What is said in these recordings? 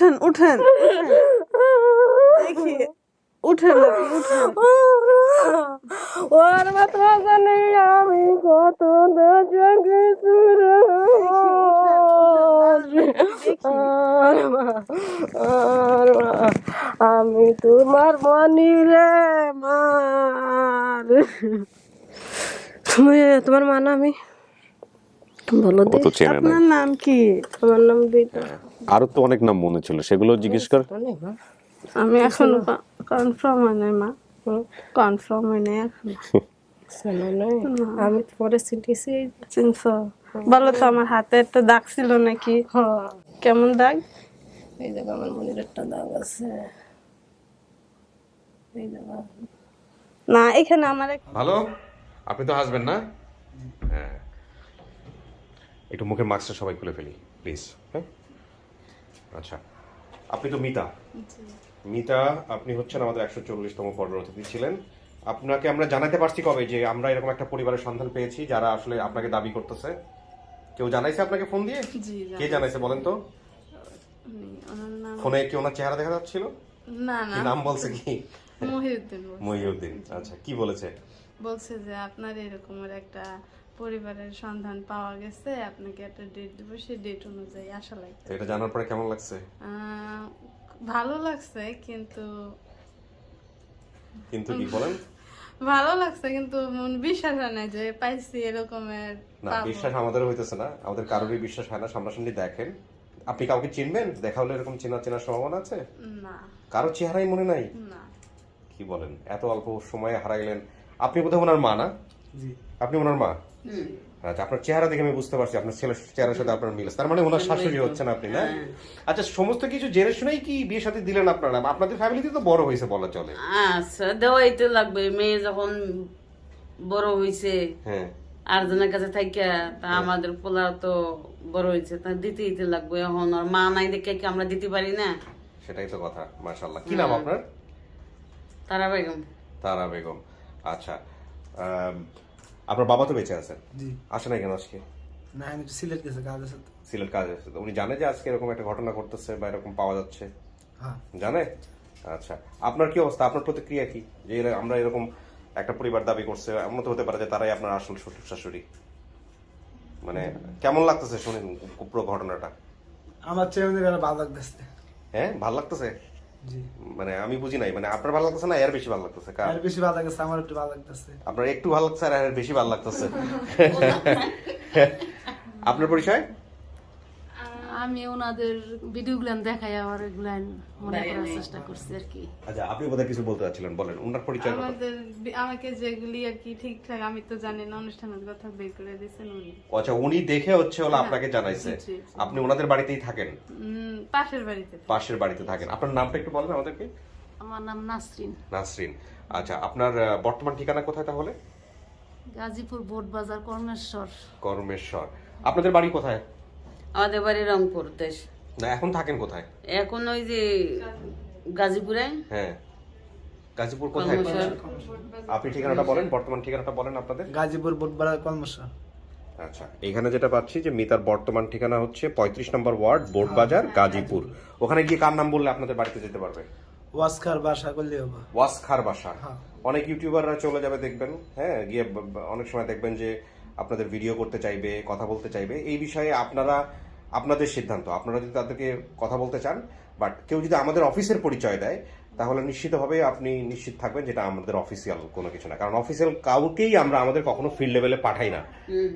উঠেন উঠেন দেখি উঠেন উঠেন ওর মাথা জানি আমি কত আমি তোমার মনি রে মার তোমার মা না আমি বলো ও তো চেনে আপনার নাই। নাম কি? আমার নাম বিদা। আরো তো অনেক নাম মনে ছিল, সেগুলো জিজ্ঞেস কর। আমি এখনো কনফার্ম হয় নাই মা, কনফার্ম হয় নাই এখন। শোনো নাই, আমি পরে চিনতেছি। চিনছো? বলো তো আমার হাতে একটা দাগ ছিল নাকি? কেমন দাগ? এই জায়গা আমার মনের একটা দাগ আছে। এই জায়গা না এখানে আমার ভালো, আপনি তো হাসবেন না? হ্যাঁ, একটু মুখের মাস্কটা সবাই খুলে ফেলি প্লিজ। হ্যাঁ, আচ্ছা, আপনি তো মিতা। মিতা, আপনি হচ্ছেন আমাদের 140তম পর্বের অতিথি ছিলেন। আপনাকে আমরা জানাতে পারছি কবে যে আমরা এরকম একটা পরিবারের সন্ধান পেয়েছি যারা আসলে আপনাকে দাবি করতেছে? কেউ জানাইছে আপনাকে ফোন দিয়ে? কে জানাইছে বলেন তো? ফোনে কি ওনার চেহারা দেখা যাচ্ছিল? না কি নাম বলছে? কি? মহিউদ্দিন মহিউদ্দিন। আচ্ছা, কি বলেছে? বলছে যে আপনার এরকমের একটা পরিবারের সন্ধান পাওয়া গেছে, আপনাকে একটা ডেট দেবো, সেই ডেট অনুযায়ী আসা লাগবে। তো এটা জানার পরে কেমন লাগছে? ভালো লাগছে, কিন্তু কিন্তু কি বলেন? ভালো লাগছে কিন্তু বিশ্বাস হয় না যে পাইছি এরকমের। না, বিশ্বাস আমাদের হইতেছে না, আমাদের কারোরই বিশ্বাস হয় না। সামনাসামনি দেখেন, আপনি কাউকে চিনবেন? দেখা হলে এরকম চেনার সম্ভাবনা আছে? না কারো চেহারাই মনে নাই? না কি বলেন, এত অল্প সময়ে হারাইলেন। আপনি বোধহয় ওনার মা না? আপনি ওনার মা? আচ্ছা, আপনার চেহারা দেখে আমি বুঝতে পারছি আপনার ছেলের চেহারার সাথে আপনার মিল আছে। তার মানে ওনার শাশুড়ি হচ্ছেন আপনি, না? আচ্ছা, সমস্ত কিছু জেনে শুনেই কি বিয়ে সাথে দিলেন আপনারা? আপনাদের ফ্যামিলিতে তো বড় হয়েছে বলা চলে। আচ্ছা, দেওয়াই তো লাগবে। মেয়ে যখন বড় হয়েছে হ্যাঁ, আরেকজনের কাছে থাইকা, তা আমাদের পোলা তো বড় হয়েছে, তা দিতেই তো লাগবে। এখন আর মা নাই দেখে কি আমরা দিতে পারি না? সেটাই তো কথা। মাশাআল্লাহ। কি নাম আপনার? তারা বেগম। তারা বেগম। আচ্ছা, আপনার বাবা তো বেঁচে আছেন? জি। আসে নাই কেন আজকে? না, আমি তো সিলেট গেছে কাজ আছে তো। সিলেট কাজ আছে তো, উনি জানে যে আজকে এরকম একটা ঘটনা ঘটতেছে বা এরকম পাওয়া যাচ্ছে? হ্যাঁ। জানে? আচ্ছা, আপনার কি অবস্থা, আপনার প্রতিক্রিয়া কি যে আমরা এরকম একটা পরিবার দাবি করছে? এমন তো হতে পারে যে তারাই আপনার আসল শ্বশুর শাশুড়ি। মানে কেমন লাগতেছে শুনে পুরো ঘটনাটা? আমার চেয়ে ওদের আরো ভালো লাগতেছে। হ্যাঁ, ভালো লাগতেছে? জি। মানে আমি বুঝি নাই, মানে আপনার ভালো লাগতেছে না এর বেশি ভালো লাগতেছে? কার আর বেশি ভালো লাগতেছে? আমার একটু ভালো লাগতেছে। আপনার একটু ভালো লাগছে আর এর বেশি ভালো লাগতেছে? আপনার পরিচয়? আমি ওনাদের ভিডিওগুলো দেখাই আর এগুলো মনে করার চেষ্টা করছি আর কি। আচ্ছা, আপনি বোধহয় কিছু বলতে চাচ্ছিলেন, বলেন ওনার পরিচয়। আমাকে যেগুলি আর কি ঠিকঠাক আমি তো জানি না, অনুষ্ঠানের কথা বের করে দিয়েছেন উনি। আচ্ছা, উনি দেখে হচ্ছে হলো আপনাকে জানাইছে। জি, জি। আপনি ওনাদের বাড়িতেই থাকেন? পাশের বাড়িতে। পাশের বাড়িতে থাকেন। আপনার নামটা একটু বলেন আমাদেরকে। আমার নাম নাসরিন। নাসরিন। আচ্ছা, আপনার বর্তমান ঠিকানা কোথায় তাহলে? গাজীপুর বোট বাজার, কর্মেশ্বর। কর্মেশ্বর। আপনাদের বাড়ি কোথায়? আমাদের বাড়ি রংপুর দেশ। না, এখন থাকেন কোথায়? এখন ওই যে গাজীপুরে। হ্যাঁ, গাজীপুর কোথায়? আপনি ঠিকানাটা বলেন, বর্তমান ঠিকানাটা বলেন আপনাদের। গাজীপুর বুধবার কলমশা। আচ্ছা, এখানে যেটা পাচ্ছি যে মিতার বর্তমান ঠিকানা হচ্ছে 35 নম্বর ওয়ার্ড, বোট বাজার, গাজীপুর। ওখানে গিয়ে কার নাম বললে আপনাদের বাড়িতে যেতে পারবে? ওয়াসখার বাসা করলে হবে। ওয়াসখার বাসা। হ্যাঁ। অনেক ইউটিউবাররা চলে যাবে দেখবেন, হ্যাঁ, গিয়ে অনেক সময় দেখবেন যে আপনাদের ভিডিও করতে চাইবে, কথা বলতে চাইবে। এই বিষয়ে আপনাদের সিদ্ধান্ত, আপনারা যদি তাদেরকে কথা বলতে চান। বাট কেউ যদি আমাদের অফিসের পরিচয় দেয় তাহলে নিশ্চিতভাবে আপনি নিশ্চিত থাকবেন যেটা আমাদের অফিসিয়াল কোনো কিছু না, কারণ অফিসিয়াল কাউকেই আমরা আমাদের কখনো ফিল্ড লেভেলে পাঠাই না।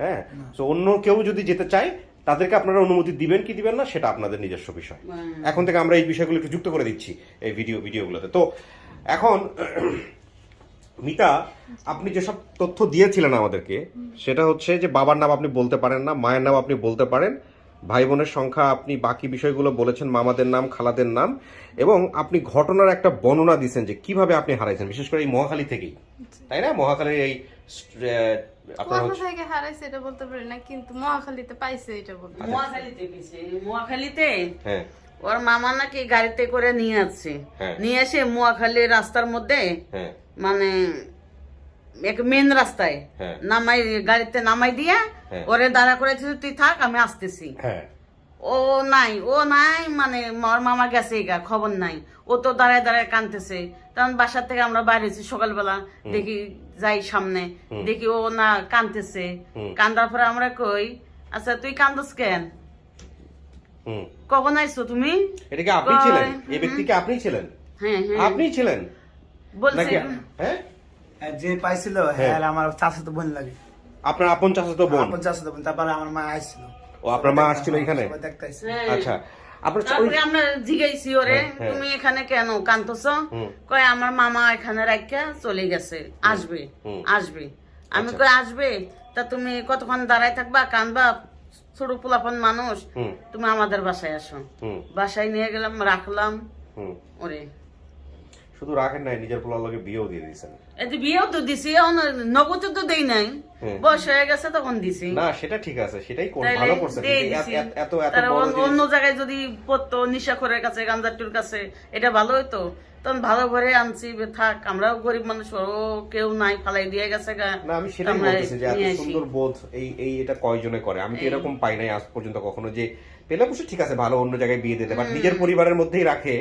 হ্যাঁ, তো অন্য কেউ যদি যেতে চায় তাদেরকে আপনারা অনুমতি দিবেন কি দিবেন না সেটা আপনাদের নিজস্ব বিষয়। এখন থেকে আমরা এই বিষয়গুলো একটু যুক্ত করে দিচ্ছি এই ভিডিওগুলোতে। তো এখন মিতা, আপনি যেসব তথ্য দিয়েছিলেন আমাদেরকে, সেটা হচ্ছে যে বাবার নাম আপনি বলতে পারেন না, মায়ের নাম আপনি বলতে পারেন, ভাই বোনের সংখ্যা আপনি বাকি বিষয়গুলো বলেছেন, মামাদের নাম, খালাদের নাম, এবং আপনি ঘটনার একটা বর্ণনা দিয়েছেন যে কিভাবে আপনি হারাইছেন, বিশেষ করে এই মহাখালী থেকেই, তাই না? মহাখালীর এই আপনার কোথা থেকে হারাইছে এটা বলতে পারি না, কিন্তু মহাখালীতে পাইছে এটা বলতে। মহাখালীতে গেছে। মহাখালীতে হ্যাঁ, ওর মামা নাকি গাড়িতে করে নিয়ে আসছে। হ্যাঁ। নিয়ে এসে মহাখালী রাস্তার মধ্যে, হ্যাঁ, মানে এক মেন রাস্তায় হ্যাঁ। নামাই, গাড়িতে নামাই দিয়া হ্যাঁ। ওরে দাঁড়া করেছিল, তুই থাক আমি আসতেছি। হ্যাঁ, ও নাই মানে আমার মামা গেছে গা, খবর নাই। ও তো দাঁড়ায় দাঁড়ায় কাঁদতেছে। তখন বাসার থেকে আমরা বাইরে হয়েছি সকালবেলা, দেখি যাই সামনে, দেখি ও না কাঁদতেছে। কান্দার পরে আমরা কই, আচ্ছা তুই কান্দস কেন, কখন আইছো তুমি? এটা কি আপনি ছিলেন? এই ব্যক্তিকে আপনি ছিলেন? হ্যাঁ হ্যাঁ আপনি ছিলেন বলছি। নাকি? হ্যাঁ, যে পাইছিল হ্যাঁ আমার চাচাতো বোন লাগে, আপনার আপন চাচাতো বোন। আপন চাচাতো বোন। তারপরে আমার মা আইছিল। ও আপনার মা আসছিল এখানে? সবাই দেখতে আইছিল। আচ্ছা, আপনার তারপরে আমরা জিজ্ঞাসি ওরে, তুমি এখানে কেন কান্দছ? কয় আমার মামা এখানে রাখিয়া চলে গেছে, আসবে। আমি কই আসবে, তা তুমি কতক্ষণ দাঁড়ায় থাকবা, কান্দবা, ছোট পোলাপন মানুষ, তুমি আমাদের বাসায় আসো। বাসায় নিয়ে গেলাম, রাখলাম ওরে। শুধু রাখেন নাই, নিজের পোলার লগে বিয়েও দিয়ে দিয়েছেন। এই যে বিয়েও তো দিছি, নগদ তো দেই নাই, বয়স হয়ে গেছে তখন দিছি। না সেটা ঠিক আছে, সেটাই তাইলে ভালো করছেন। দিয়ে কিন্তু দিছি। এত এত তারা বড় জিনিস- অন্য জায়গায় যদি পড়তো, নিশাখোরের কাছে, গাঞ্জাটুর কাছে, এটা ভালো হইতো। তখন ভালো ঘরে আনছি, থাক, আমরাও গরিব মানুষ, ও কেউ নাই, ফালাই দিয়ে গেছে গা। না আমি সেটাই আমরা বলতেছি যে এত নিয়ে আসি। সুন্দর বোধ এই এটা কয়জনে করে? আমি তো এরকম পাই নাই আজ পর্যন্ত কখনো, যে পেলে অবশ্যই ঠিক আছে, ভালো অন্য জায়গায় বিয়ে দিতে, বাট নিজের পরিবারের মধ্যেই রাখে,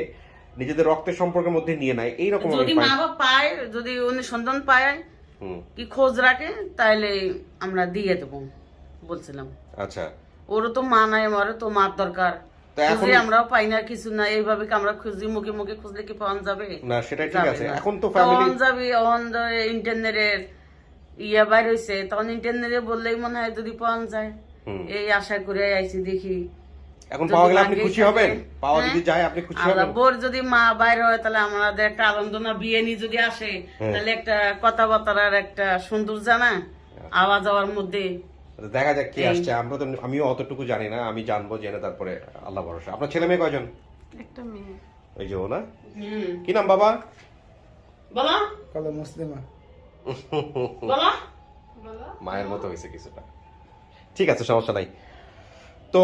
নিজেদের রক্তের সম্পর্কের মধ্যে নিয়ে নেয়, এইরকম আমি যদি পাই। মা বাবা পায়, যদি উনি সন্তান পায় কি খোঁজ রাখে, তাহলে আমরা দিয়ে দেবো বলছিলাম। আচ্ছা, ওরও তো মা নাই, আমারও তো মার দরকার। তা এখন- খুঁজে আমরাও পাই না কিছু না, এইভাবে কি আমরা খুঁজি, মুখে মুখে খুঁজলে কি পাওয়া যাবে? না সেটাই ঠিক যাবে আছে। না। এখন তো ফ্যামিলি তখন যাবি, ইন্টারনেটের ইয়া বাইর হয়েছে, তখন ইন্টারনেটে বললেই মনে হয় যদি পাওয়া যায়, এই আশা করে আইছি, দেখি এখন যদি পাওয়া গেলে আপনি লাগেই খুশি থাকে। হবেন? পাওয়া হ্যাঁ? যদি যায় আপনি খুশি আমরা হবেন? বোর যদি মা বাইরে হয়, তাহলে আমাদের একটা আনন্দ না? বিয়ে নিয়ে যদি আসে, তাহলে একটা কথাবার্তার একটা সুন্দর জানা, আওয়াজ যাওয়ার মধ্যে। দেখা যাক কি আসছে। আমরা তো, আমিও অতটুকু জানি না, আমি জানবো, জেনে তারপরে আল্লাহ ভরসা। আপনার ছেলে মেয়ে কয়জন? একটা মেয়ে। ওই যে ও না, কি নাম বাবা? বলো কলে মুসলিমা। বলো মায়ের মতো হয়েছে কিছুটা। ঠিক আছে, সমস্যা নাই। তো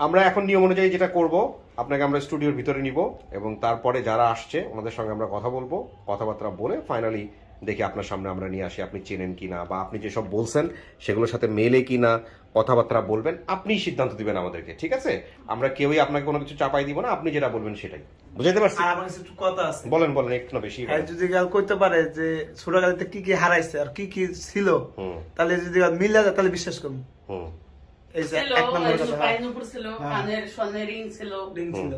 আমরা এখন নিয়ম অনুযায়ী যেটা করব, আপনাকে আমরা স্টুডিওর ভিতরে নিব এবং তারপরে যারা আসছে ওনাদের সঙ্গে আমরা কথা বলবো, কথাবার্তা বলে ফাইনালি দেখি আপনার সামনে আমরা নিয়ে আসি, আপনি চেনেন কিনা বা আপনি যেসব বলছেন সেগুলোর সাথে মেলে কিনা, কথাবার্তা বলবেন, আপনিই সিদ্ধান্ত দিবেন আমাদেরকে, ঠিক আছে? আমরা কেউই আপনাকে কোনো কিছু চাপাই দিব না, আপনি যেটা বলবেন সেটাই। বুঝাইতে পারছি? আর আমার কাছে একটু কথা আছে। বলেন একটু না বেশি হ্যাঁ, যদি গাল কইতে পারে যে ছোটকালেতে কি কি হারাইছে আর কি কি ছিল, তাহলে যদি মিলে যায় তাহলে বিশ্বাস করবো। হুম, এই যে ছিল, এক নম্বর কথা, পায়ের উপর ছিল, কানের স্বর্ণের রিং ছিল, রিং ছিল,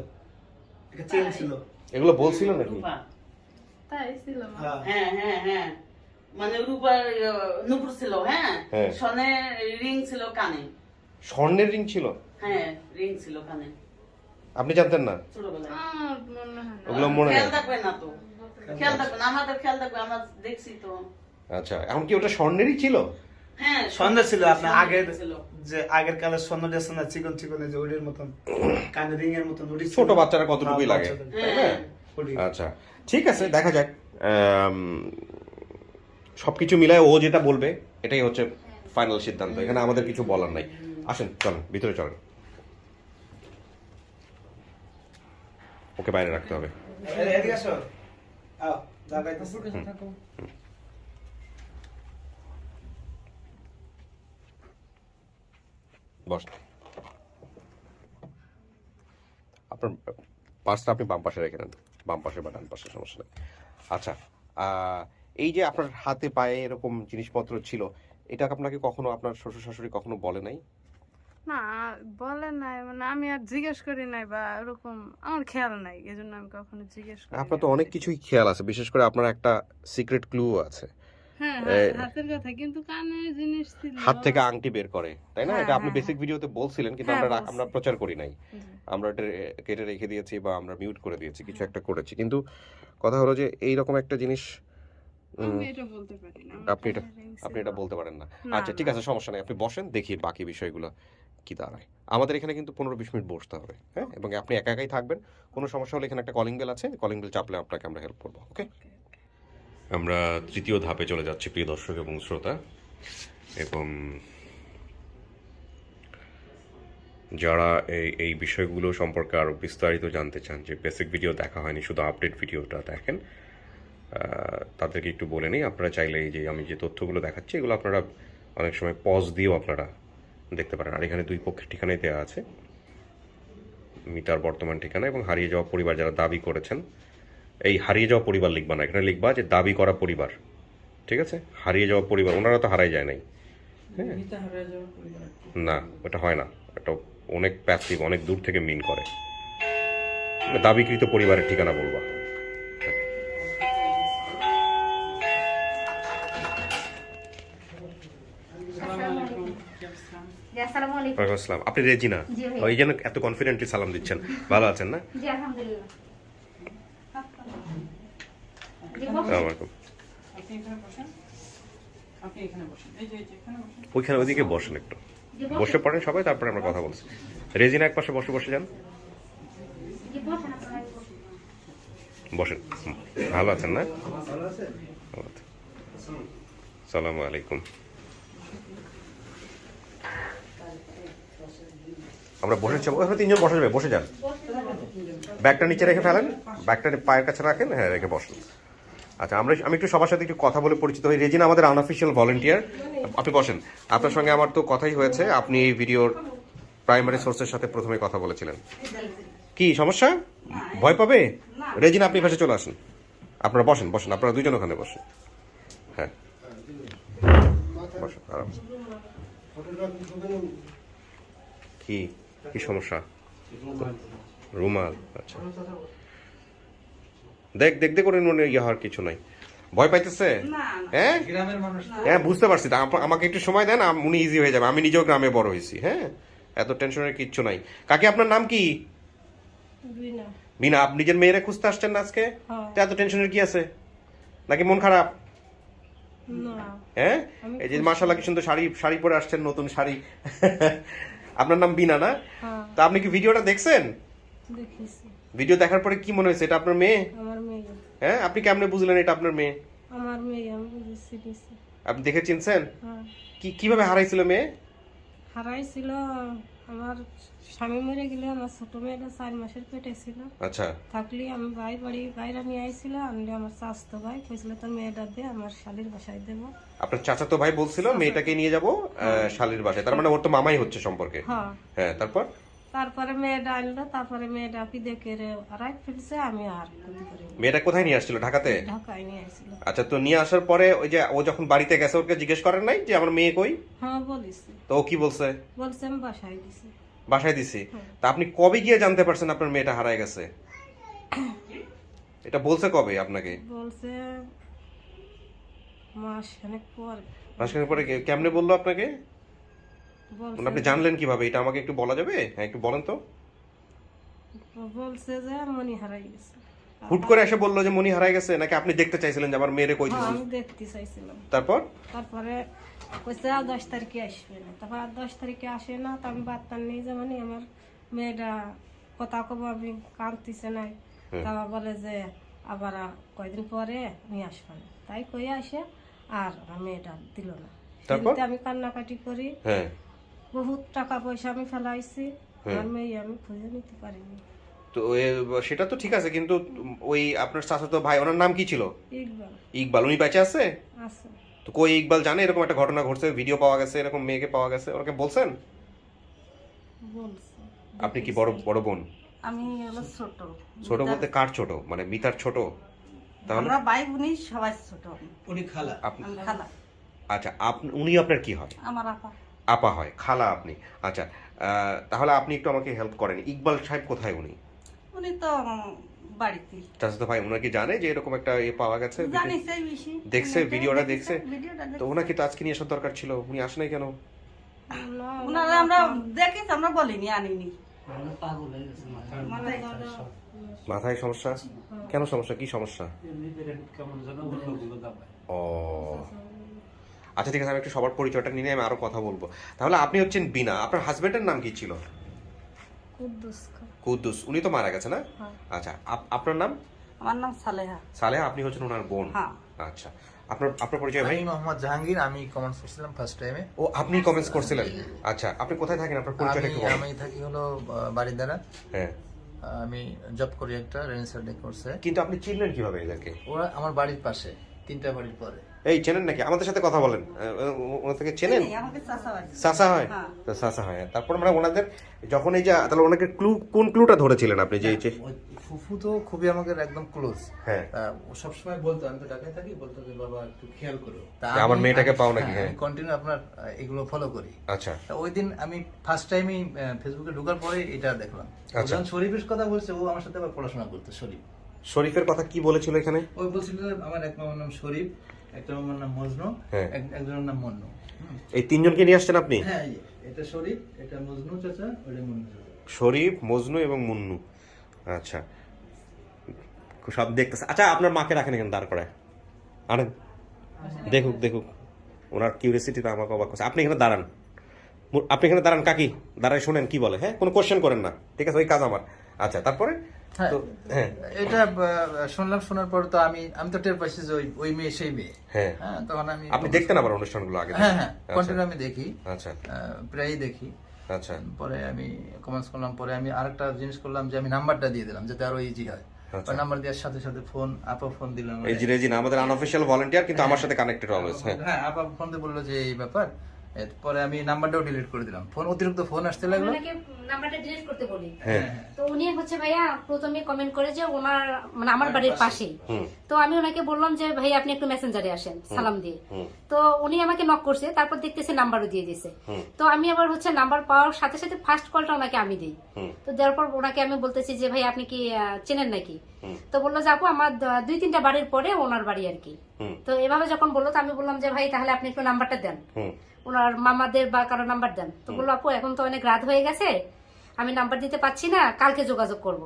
একটা চেন ছিল। এগুলো বলছিল নাকি? রূপা। তাই ছিল মা। হ্যাঁ হ্যাঁ হ্যাঁ হ্যাঁ, মানে রূপার নুপুর ছিল, হ্যাঁ, হ্যাঁ। স্বর্ণের রিং ছিল কানে, স্বর্ণের রিং ছিল? হ্যাঁ রিং ছিল কানে, আপনি জানতেন না? ছোটবেলায়। আমার মনে হয় না। ওগুলো মনে খেয়াল নেই? থাকবে না তো, খেয়াল থাকবে না, আমাদের খেয়াল থাকবে, আমরা দেখছি তো। আচ্ছা, এখন কি ওটা স্বর্ণেরই ছিল? হ্যাঁ স্বর্ণ ছিল আপনার আগের, ছিল। যে আগের কালের স্বর্ণ আছে না, চিকন চিকন, যে ওইটার মতন কানে রিং এর মতন, ওটি ছোট বাচ্চারা কতটুকুই লাগে, তাই না? ওটি। আচ্ছা ঠিক আছে, দেখা যাক। সবকিছু মিলায় ও যেটা বলবে এটাই হচ্ছে ফাইনাল সিদ্ধান্ত, এখানে আমাদের কিছু বলার নাই। আসেন, চলেন ভিতরে চলেন, ওকে বাইরে রাখতে হবে। এদিকে আসো, আও জাগাইতেছি। বস, আপনার পার্সটা আপনি বাম পাশে রেখে নেন, বাম পাশে বা ডান পাশে, সমস্যা নেই। আচ্ছা, এই যে আপনার হাতে পায়ে এরকম জিনিসপত্র ছিল, এটা আপনাকে কখনো আপনার শ্বশুর শাশুড়ি কখনো বলে নাই? না বলে নাই, মানে আমি আর জিজ্ঞেস করি নাই বা এরকম আমার খেয়াল নাই, এজন্য আমি কখনো জিজ্ঞেস করি আপনার তো অনেক কিছুই খেয়াল আছে, বিশেষ করে আপনার একটা সিক্রেট ক্লু আছে। হ্যাঁ হাতের কথা, কিন্তু কানের জিনিস ছিল। হাত থেকে আংটি বের করে, তাই না? হ্যাঁ, এটা আপনি হ্যাঁ, বেসিক ভিডিওতে বলছিলেন, কিন্তু হ্যাঁ, আমরা বলছি। আমরা প্রচার করি নাই, আমরা এটা কেটে রেখে দিয়েছি বা আমরা মিউট করে দিয়েছি, কিছু একটা করেছি। কিন্তু কথা হলো যে এই রকম একটা জিনিস আমি এটা বলতে পারি না। আপনি এটা বলতে পারেন না। না, আচ্ছা ঠিক আছে, সমস্যা নেই, আপনি বসেন, দেখি বাকি বিষয়গুলো কি দাঁড়ায়। আমাদের এখানে কিন্তু 15-20 মিনিট বসতে হবে, হ্যাঁ? এবং আপনি একা একাই থাকবেন, কোনো সমস্যা হলে এখানে একটা কলিং বেল আছে, কলিং বেল চাপলে আপনাকে আমরা হেল্প করবো, ওকে? আমরা তৃতীয় ধাপে চলে যাচ্ছি, প্রিয় দর্শক এবং শ্রোতা, এবং যারা এই বিষয়গুলো সম্পর্কে আরও বিস্তারিত জানতে চান, যে বেসিক ভিডিও দেখা হয়নি, শুধু আপডেট ভিডিওটা দেখেন, তাদেরকে একটু বলে নিই, আপনারা চাইলে এই যে আমি যে তথ্যগুলো দেখাচ্ছি এগুলো আপনারা অনেক সময় পজ দিয়েও আপনারা দেখতে পারেন। আর এখানে দুই পক্ষের ঠিকানাই দেওয়া আছে, মিতার বর্তমান ঠিকানা এবং হারিয়ে যাওয়া পরিবার যারা দাবি করেছেন, এই হারিয়ে যাওয়া পরিবার লিখবা না, এখানে লিখবা যে দাবি করা পরিবার, ঠিক আছে? হারিয়ে যাওয়া পরিবার, ওনারা তো হারাই যায় নাই, হ্যাঁ না, ওটা হয় না, এটা অনেক প্যাসিভ, অনেক দূর থেকে মিন করে। দাবিকৃত পরিবারের ঠিকানা বলবা। ওয়ালাইকুম আসসালাম। আপনি রেজিনা, ওই জন্য এত কনফিডেন্টলি সালাম দিচ্ছেন। ভালো আছেন না? জি আলহামদুলিল্লাহ। আসসালামু আলাইকুম। ওইখানে ওইদিকে বসেন, একটু বসে পড়েন সবাই, তারপরে আমরা কথা বলছি। রেজিনা এক পাশে বসে বসে যান, বসেন। ভালো আছেন না? আসসালামু আলাইকুম। আমরা বসেছি, ওখানে তিনজন বসে যাবে, বসে যান। ব্যাগটা নিচে রেখে ফেলেন, ব্যাগটা পায়ের কাছে রাখেন, হ্যাঁ রেখে বসেন। আচ্ছা, আমি একটু সবার সাথে একটু কথা বলে পরিচিত হই। রেজিনা আমাদের আনঅফিশিয়াল ভলান্টিয়ার। আপনি বসেন। আপনার সঙ্গে আমার তো কথাই হয়েছে, আপনি এই ভিডিওর প্রাইমারি সোর্সের সাথে প্রথমে কথা বলেছিলেন। কি সমস্যা? ভয় পাবে? রেজিনা আপনি পাশে চলে আসেন। আপনারা বসেন, বসেন, আপনারা দুইজন ওখানে বসেন। হ্যাঁ বসেন, আরাম। কি কি সমস্যা? রুমাল? আচ্ছা, দেখ করে মনে ইয়ে হওয়ার কিছু নাই। ভয় পাইতেছে? হ্যাঁ হ্যাঁ, বুঝতে পারছি। আমাকে একটু সময় দেন, উনি ইজি হয়ে যাবে। আমি নিজেও গ্রামে বড় হয়েছি, হ্যাঁ, এত টেনশনের কিচ্ছু নাই। কাকি আপনার নাম কি? বিনা। আপনি নিজের মেয়েরা খুঁজতে আসছেন না আজকে? তো এত টেনশনের কি আছে? নাকি মন খারাপ? হ্যাঁ, এই যে মাশাআল্লাহ কি সুন্দর শাড়ি পরে আসছেন, নতুন শাড়ি। আপনার নাম বিনা না? তা আপনি কি ভিডিওটা দেখছেন? ভিডিও দেখার পরে কি মনে হয়েছে? এটা আপনার মেয়ে? আমার মেয়ে। হ্যাঁ, আপনি কেমনে বুঝলেন এটা আপনার মেয়ে? আমার মেয়ে, আমি বুঝেছি। আপনি দেখে চিনছেন? কিভাবে হারাইছিল মেয়ে? হারাইছিল, আমার স্বামী মরে গেলে আমার ছোট মেয়েটা 4 মাসের পেটে ছিল। আচ্ছা, থাকলে আমি বাইরে নিয়ে আইছিল, আনলে আমার চাচাতো ভাই কইছিল তোর মেয়েটা দে, আমার শালির বাসায় দেবো। আপনার চাচাতো ভাই বলছিল মেয়েটাকে নিয়ে যাব শালির বাসায়, তার মানে ওর তো মামাই হচ্ছে সম্পর্কে। হ্যাঁ, তারপরে মেয়েটা আনলো, তারপরে মেয়েটা দেখে রাখ ফেলছে। আমি আর মেয়েটা কোথায় নিয়ে আসছিল? ঢাকাতে? ঢাকায় নিয়ে আসছিল। আচ্ছা, তো নিয়ে আসার পরে ওই যে ও যখন বাড়িতে গেছে, ওকে জিজ্ঞেস করেন নাই যে আমার মেয়ে কই? হ্যাঁ বলিস। তো ও কি বলছে? বলছে আমি বাসায় দিছি। বাসায় দিছি? তা আপনি কবে গিয়ে জানতে পারছেন আপনার মেয়েটা হারায় গেছে? এটা বলছে কবে আপনাকে? বলছে মাসখানেক পর। মাসখানেক পরে? কেমনে বললো আপনাকে? আপনি জানলেন কিভাবে? এটা আমাকে একটু বলা যাবে? হ্যাঁ, একটু বলেন তো। বলছে যে মনি হারাই গেছে। হুট করে এসে বললো যে মনি হারাই গেছে, নাকি আপনি দেখতে চাইছিলেন যে আমার মেয়েরে কই দিছি? আমি দেখতে চাইছিলাম। তারপরে কইছে 10 তারিখে আসবে না। তারপর 10 তারিখে আসে না, তো আমি বার্তা নিয়ে যে মানে আমার মেয়েটা কথা কব, আমি কাঁদতেছে নাই। তারপর বলে যে আবার কয়দিন পরে নিয়ে আসবে না। তাই কই আসে, আর আমার মেয়েটা দিল না। আমি কান্নাকাটি করি, বহুত টাকা পয়সা আমি ফেলাইছি, আমার মেয়ে আমি খুঁজে নিতে পারিনি। তো সেটা তো ঠিক আছে, কিন্তু ওই আপনার চাচাতো ভাই, ওনার নাম কি ছিল? ইকবাল। উনি বেঁচে আছে? আছে। তো কই ইকবাল জানে এরকম একটা ঘটনা ঘটছে, ভিডিও পাওয়া গেছে, এরকম মেয়েকে পাওয়া গেছে? ওনাকে বলছেন? বলছে। আপনি কি বড় বোন? আমি হলো ছোট। ছোট বলতে কার ছোট? মানে মিতার ছোট? তাহলে আমরা ভাই বোনই সবাই ছোট। উনি খালা। খালা। আচ্ছা, উনি আপনার কি হয়? আমার আপা। আপা হয়, খালা আপনি। আচ্ছা, তাহলে আপনি একটু আমাকে হেল্প করেন। ইকবাল সাহেব কোথায়? উনি তো বাড়িতে। চাচাতো ভাই ওনার কি জানে যে এরকম একটা পাওয়া গেছে? দেখছে, ভিডিওটা দেখছে? তো ওনাকে তো আজকে নিয়ে আসার দরকার ছিল, উনি আসে নাই কেন? ওনারা আমরা দেখেছি, আমরা বলিনি, আনিনি। মাথায় সমস্যা? কেন সমস্যা? কি সমস্যা? ও আচ্ছা, ঠিক আছে, আমি একটু সবার পরিচয়টা নিয়ে আমি আরো কথা বলবো। তাহলে আপনি হচ্ছেন বিনা, আপনার হাজবেন্ডের নাম কি ছিল? কুদ্দুস। উনি তো মারা গেছে না? আচ্ছা, আপনার নাম? আমার নাম সালেহা। সালেহা, আপনি হচ্ছেন ওনার বোন? আচ্ছা, আপনার পরিচয় ভাই? আমি মোহাম্মদ জাহাঙ্গীর, আমি কমেন্টস করছিলাম ফার্স্ট টাইমে। ও, আপনি কমেন্টস করছিলেন? আচ্ছা, আপনি কোথায় থাকেন? আপনার পরিচয়টা একটু বলুন। আমি থাকি হলো বাড়িদারা। হ্যাঁ, আমি জব করি একটা রেঞ্জার ডেকোর্সে। কিন্তু আপনি চিনলেন কিভাবে এদেরকে? ওরা আমার বাড়ির পাশে, 3টা বাড়ির পরে। এই চেনেন নাকি? আমাদের সাথে কথা বলেন। ওনার থেকে চেনেন? চাচা হয় তো, চাচা হয়। তারপর মানে ওনাদের যখন এই যে তাহলে ওনাকে কোন ক্লুটা ধরেছিলেন আপনি যে এই যে ওই ফুফু তো খুবই আমাদের একদম ক্লোজ। হ্যাঁ। ও সবসময় বলতো, আমি তো ঢাকায় থাকি, বলতো যে বাবা একটু খেয়াল করো। যে আমার মেয়েটাকে পাও নাকি? হ্যাঁ, আমি কন্টিনিউ আপনার এগুলো ফলো করি। আচ্ছা। তা ওই দিন আমি ফার্স্ট টাইমই ফেসবুকে ঢোকার পরে এটা দেখলাম। আচ্ছা। যখন শরীফের কথা বলছে, ও আমার সাথে আবার পড়াশোনা করতো, শরীফ। শরীফের কথা কি বলেছিল এখানে? ওই বলছিল যে আমার এক মামার নাম শরীফ, একটা মামার নাম মজনু, হ্যাঁ। একজনের নাম মন্নু। এই তিনজনকে নিয়ে আসছেন আপনি? হ্যাঁ, এটা শরীফ, এটা মজনু চাচা, ওটা মন্নু চাচা। শরীফ, মজনু এবং মুন্নু। আচ্ছা, সব দেখতেছে। আচ্ছা, আপনার মাকে রাখেন এখানে দাঁড় করায়, আনেন, দেখুক ওনার কিউরিয়াসিটিটা আমাকে অবাক করছে। আপনি এখানে দাঁড়ান, আপনি এখানে দাঁড়ান কাকি, দাঁড়ায় শোনেন কি বলে। হ্যাঁ, কোনো কোশ্চেন করেন না, ঠিক আছে? ওই কাজ আমার। আচ্ছা, তারপরে তো হ্যাঁ, এটা শোনার পর তো আমি তো টের পাইছি যে ওই মেয়ে সেই মেয়ে। হ্যাঁ, তখন আপনি দেখতেন আবার অনুষ্ঠানগুলো আগে? হ্যাঁ, কন্টিনিউ আমি দেখি, আচ্ছা, প্রায়ই দেখি। আচ্ছা। পরে আমি কমেন্টস করলাম, পরে আমি আরেকটা জিনিস করলাম যে আমি নাম্বারটা দিয়ে দিলাম যাতে আরো ইজি হয়। ওই নাম্বার দেওয়ার সাথে সাথে আপা ফোন দিলাম। এই জি না, আমাদের আনঅফিশিয়াল ভলান্টিয়ার, কিন্তু আমার সাথে কানেক্টেড অলওয়েজ। হ্যাঁ, আপা ফোন দিয়ে বললো যে এই ব্যাপার। পরে আমি নাম্বারটাও ডিলিট করে দিলাম, অতিরিক্ত ফোন আসতে লাগলো। ওনাকে নাম্বারটা ডিলিট করতে বলি। হ্যাঁ। তো উনি হচ্ছে ভাইয়া প্রথমে কমেন্ট করে যে ওনার মানে আমার বাড়ির পাশেই। তো আমি ওনাকে বললাম যে ভাই আপনি একটু মেসেঞ্জারে আসেন সালাম দিয়ে। তো উনি আমাকে নক করছে, তারপর দেখতেছে নাম্বারও দিয়ে দিয়েছে। তো আমি আবার হচ্ছে নাম্বার পাওয়ার সাথে সাথে ফার্স্ট কলটা ওনাকে আমি দিই। তো দেওয়ার পর ওনাকে আমি বলতেছি যে ভাই আপনি কি চেনেন নাকি? তো বললো যে আপু আমার 2-3টা বাড়ির পরে ওনার বাড়ি আর কি। তো এভাবে যখন বললো, তো আমি বললাম যে ভাই তাহলে আপনি একটু নাম্বারটা দেন, ওনার মামাদের বা কারো নাম্বার দেন। তো বললো আপু এখন তো অনেক রাত হয়ে গেছে, আমি নাম্বার দিতে পারছি না, কালকে যোগাযোগ করব।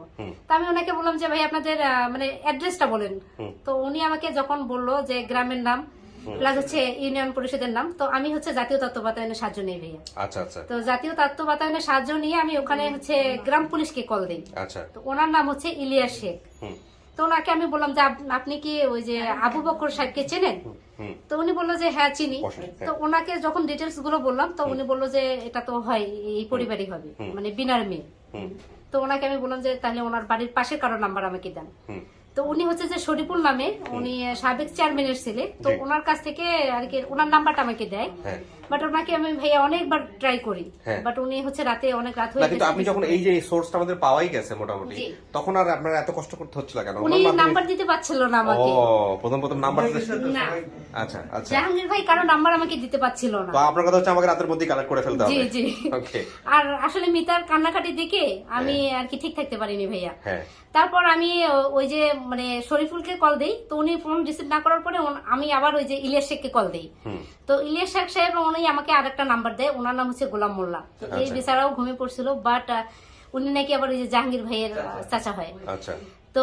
তো আমি ওনাকে বললাম যে ভাই আপনাদের মানে অ্যাড্রেসটা বলেন। তো উনি আমাকে যখন বললো যে গ্রামের নাম প্লাস হচ্ছে ইউনিয়ন পরিষদের নাম, তো আমি হচ্ছে জাতীয় তত্ত্ব বাতায়নের সাহায্য নেই ভাইয়া। আচ্ছা, আচ্ছা। তো জাতীয় তত্ত্ব বাতায়নের সাহায্য নিয়ে আমি ওখানে হচ্ছে গ্রাম পুলিশকে কল দিই। আচ্ছা। তো ওনার নাম হচ্ছে ইলিয়াস শেখ। তো ওনাকে আমি বললাম যে আপনি কি ওই যে আবু বকর সাহেবকে চেনেন? তো উনি বললো যে হ্যাঁ চিনি। তো ওনাকে যখন ডিটেলস গুলো বললাম, তো উনি বললো যে এটা তো হয় এই পরিবারই হবে, মানে বিনার মেয়ে। তো ওনাকে আমি বললাম যে তাহলে ওনার বাড়ির পাশের কারো নাম্বার আমাকে দেন। তো উনি হচ্ছে যে শরীফুল নামে, উনি সাবেক চেয়ারম্যানের ছেলে। তো ওনার কাছ থেকে আর কি ওনার নাম্বারটা আমাকে দেয়। বাট ওনাকে আমি ভাইয়া অনেকবার ট্রাই করি, বাট উনি হচ্ছে রাতে অনেক রাত হয়ে কিন্তু আপনি যখন এই যে সোর্সটা আমাদের পাওয়াই গেছে মোটামুটি, তখন আর আপনার এত কষ্ট করতে হচ্ছিল কেন? উনি নাম্বার দিতে পারছিল না আমাকে। ও, প্রথম নাম্বার। না, আচ্ছা, আচ্ছা। জাহাঙ্গীর ভাই কারো নাম্বার আমাকে দিতে পারছিল না। তো আপনার কথা হচ্ছে আমাকে রাতের মধ্যে কালেক্ট করে ফেলতে হবে। জি জি। ওকে। আর আসলে মিতার কান্নাকাটি দেখে আমি আর কি ঠিক থাকতে পারিনি ভাইয়া। হ্যাঁ। তারপর আমি ওই যে মানে শরীফুলকে কল দেই, তো উনি ফোন রিসিভ না করার পরে আমি আবার ওই যে ইলিয়াস শেখকে কল দেই। তো ইলিয়াস শেখ সাহেব উনি আমাকে আরেকটা নাম্বার দেয়, ওনার নাম হচ্ছে গোলাম মোল্লা। তো এই বেচারাও ঘুমিয়ে পড়ছিল, বাট উনি নাকি আবার ওই যে জাহাঙ্গীর ভাইয়ের চাচা হয়। আচ্ছা। তো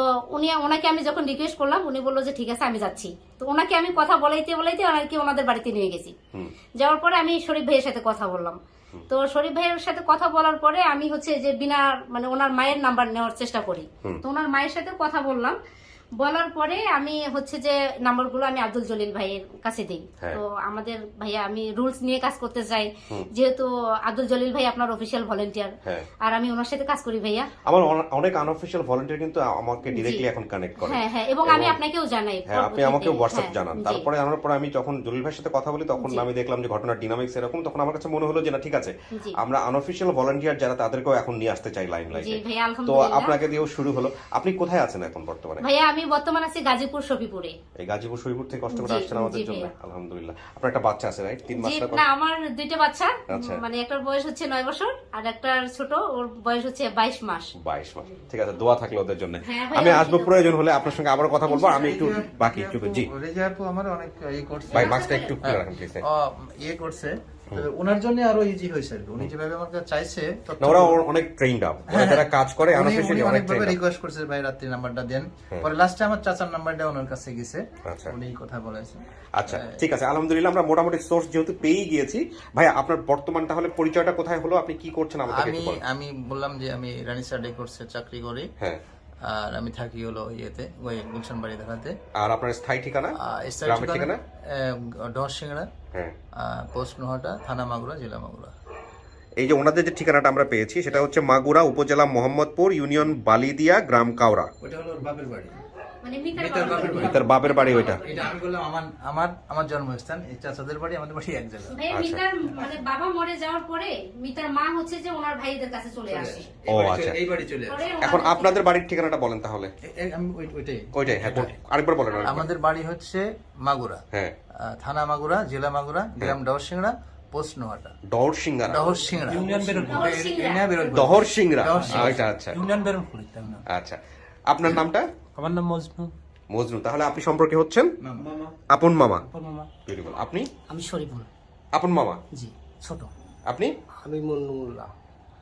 ওনাকে আমি যখন রিকোয়েস্ট করলাম, উনি বললো যে ঠিক আছে আমি যাচ্ছি। তো ওনাকে আমি কথা বলাইতে আর কি ওনাদের বাড়িতে নিয়ে গেছি। যাওয়ার পরে আমি শরীফ ভাইয়ের সাথে কথা বললাম। তো শরীফ ভাইয়ের সাথে কথা বলার পরে আমি হচ্ছে যে বিনা মানে ওনার মায়ের নাম্বার নেওয়ার চেষ্টা করি। তো ওনার মায়ের সাথে কথা বললাম, বলার পরে আমি হচ্ছে যে নাম্বারগুলো আমি আব্দুল জলিল ভাইয়ের কাছে দিই। তো আমাদের ভাইয়া আমি রুলস নিয়ে কাজ করতে চাই, যেহেতু আব্দুল জলিল ভাই আপনার অফিসিয়াল ভলান্টিয়ার, আর আমি ওনার সাথে কাজ করি ভাইয়া। আমার অনেক আনঅফিশিয়াল ভলান্টিয়ার কিন্তু আমাকে ডাইরেক্টলি এখন কানেক্ট করে। হ্যাঁ হ্যাঁ, এবং আমি আপনাকেও জানাই। হ্যাঁ, আপনি আমাকেও হোয়াটসঅ্যাপ জানান। তারপরে আমার পরে আমি যখন জলিল ভাইয়ের সাথে কথা বলি, তখন আমি দেখলাম যে ঘটনার ডিনামিক্স এরকম। তখন আমার কাছে মনে হলো যে না, ঠিক আছে, আমরা আনঅফিশিয়াল ভলান্টিয়ার যারা তাদেরকেও এখন নিয়ে আসতে চাই লাইমলাইটে। তো আপনাকে দিয়েও শুরু হলো। আপনি কোথায় আছেন এখন বর্তমানে? ভাইয়া আমি বর্তমানে আছি গাজীপুর শফিপুরে। এই গাজীপুর শফিপুর থেকে কষ্ট করে আসছেন আমাদের জন্য। আলহামদুলিল্লাহ। আপনার একটা বাচ্চা আছে, রাইট? 3 মাস না, আমার 2টা বাচ্চা। মানে একটার বয়স হচ্ছে 9 বছর, আর একটার ছোট, ওর বয়স হচ্ছে 22 মাস। 22 মাস, ঠিক আছে। দোয়া থাকলো ওদের জন্য। আমি আসবো, প্রয়োজন হলে আপনার সঙ্গে আবার কথা বলবো। আমি একটু বাকি একটু জি রেজা আপু আমার অনেক করছে ভাই, মাস্কটা একটু খুলে রাখেন প্লিজ। করছে, ওনার জন্য আরো ইজি হয়েছে। উনি যেভাবে আমাকে চাইছে, ওরা অনেক ট্রেইনড আপ, যারা কাজ করে আনঅফিশিয়ালি অনেক অনেকভাবে রিকোয়েস্ট করছে ভাই রাত্রি নাম্বারটা দেন। পরে লাস্টে আমার চাচার নাম্বারটা ওনার কাছে গেছে, উনি কথা বলেছেন। আচ্ছা, ঠিক আছে, আলহামদুলিল্লাহ। আমরা মোটামুটি সোর্স যেহেতু পেয়ে গিয়েছি। ভাই, আপনার বর্তমান তাহলে পরিচয়টা কোথায় হলো? আপনি কি করছেন আমাদেরকে একটু বলুন। আমি বললাম যে আমি রানিসা ডেকোর্সে চাকরি করি। হ্যাঁ। আর আমি থাকি হলো ইয়েতে, ওই গুলশান বাড়ি ধারাতে। আর আপনার স্থায়ী ঠিকানা? গ্রামের ঠিকানা ডহসিংড়া, হ্যাঁ, পোস্ট নোহাটা, থানা মাগুরা, জেলা মাগুরা। এই যে ওনাদের যে ঠিকানাটা আমরা পেয়েছি, সেটা হচ্ছে মাগুরা উপজেলা মোহাম্মদপুর, ইউনিয়ন বালিদিয়া, গ্রাম কাওড়া। ওটা হলো ওর বাপের বাড়ি। মানে মিতার মিতার বাপের বাড়ি। তার বাপের বাড়ি ওইটা। এটা আমি বললাম আমার জন্মস্থান, এই চাচাদের বাড়ি আমাদের বাড়ি এক জায়গায়। ভাইয়া মিতার মানে বাবা মরে যাওয়ার পরে মিতার মা হচ্ছে যে ওনার ভাইদের কাছে চলে আসে। ও আচ্ছা। এই বাড়ি চলে আসে। পরে এখন আপনাদের বাড়ির ঠিকানাটা বলেন তাহলে। আমি ওইটাই ওইটাই, হ্যাঁ আরেকবার বলেন। আমাদের বাড়ি হচ্ছে মাগুরা, হ্যাঁ, থানা মাগুরা, জেলা মাগুরা, গ্রাম ডহরসিংড়া, পোস্ট নোয়াটা। ডহরসিংড়া। ডহরসিংড়া ডহরসিংড়া, ডহরসিংড়া। আচ্ছা আচ্ছা আচ্ছা। আপনার নামটা? আমার নাম মজনু। মজনু। তাহলে আপনি সম্পর্কে হচ্ছেন আপন মামা। বিউটিফুল। আপনি? আমি শরীফুল। আপন মামা? জি, ছোট। আপনি? আমি মন্নুল্লাহ।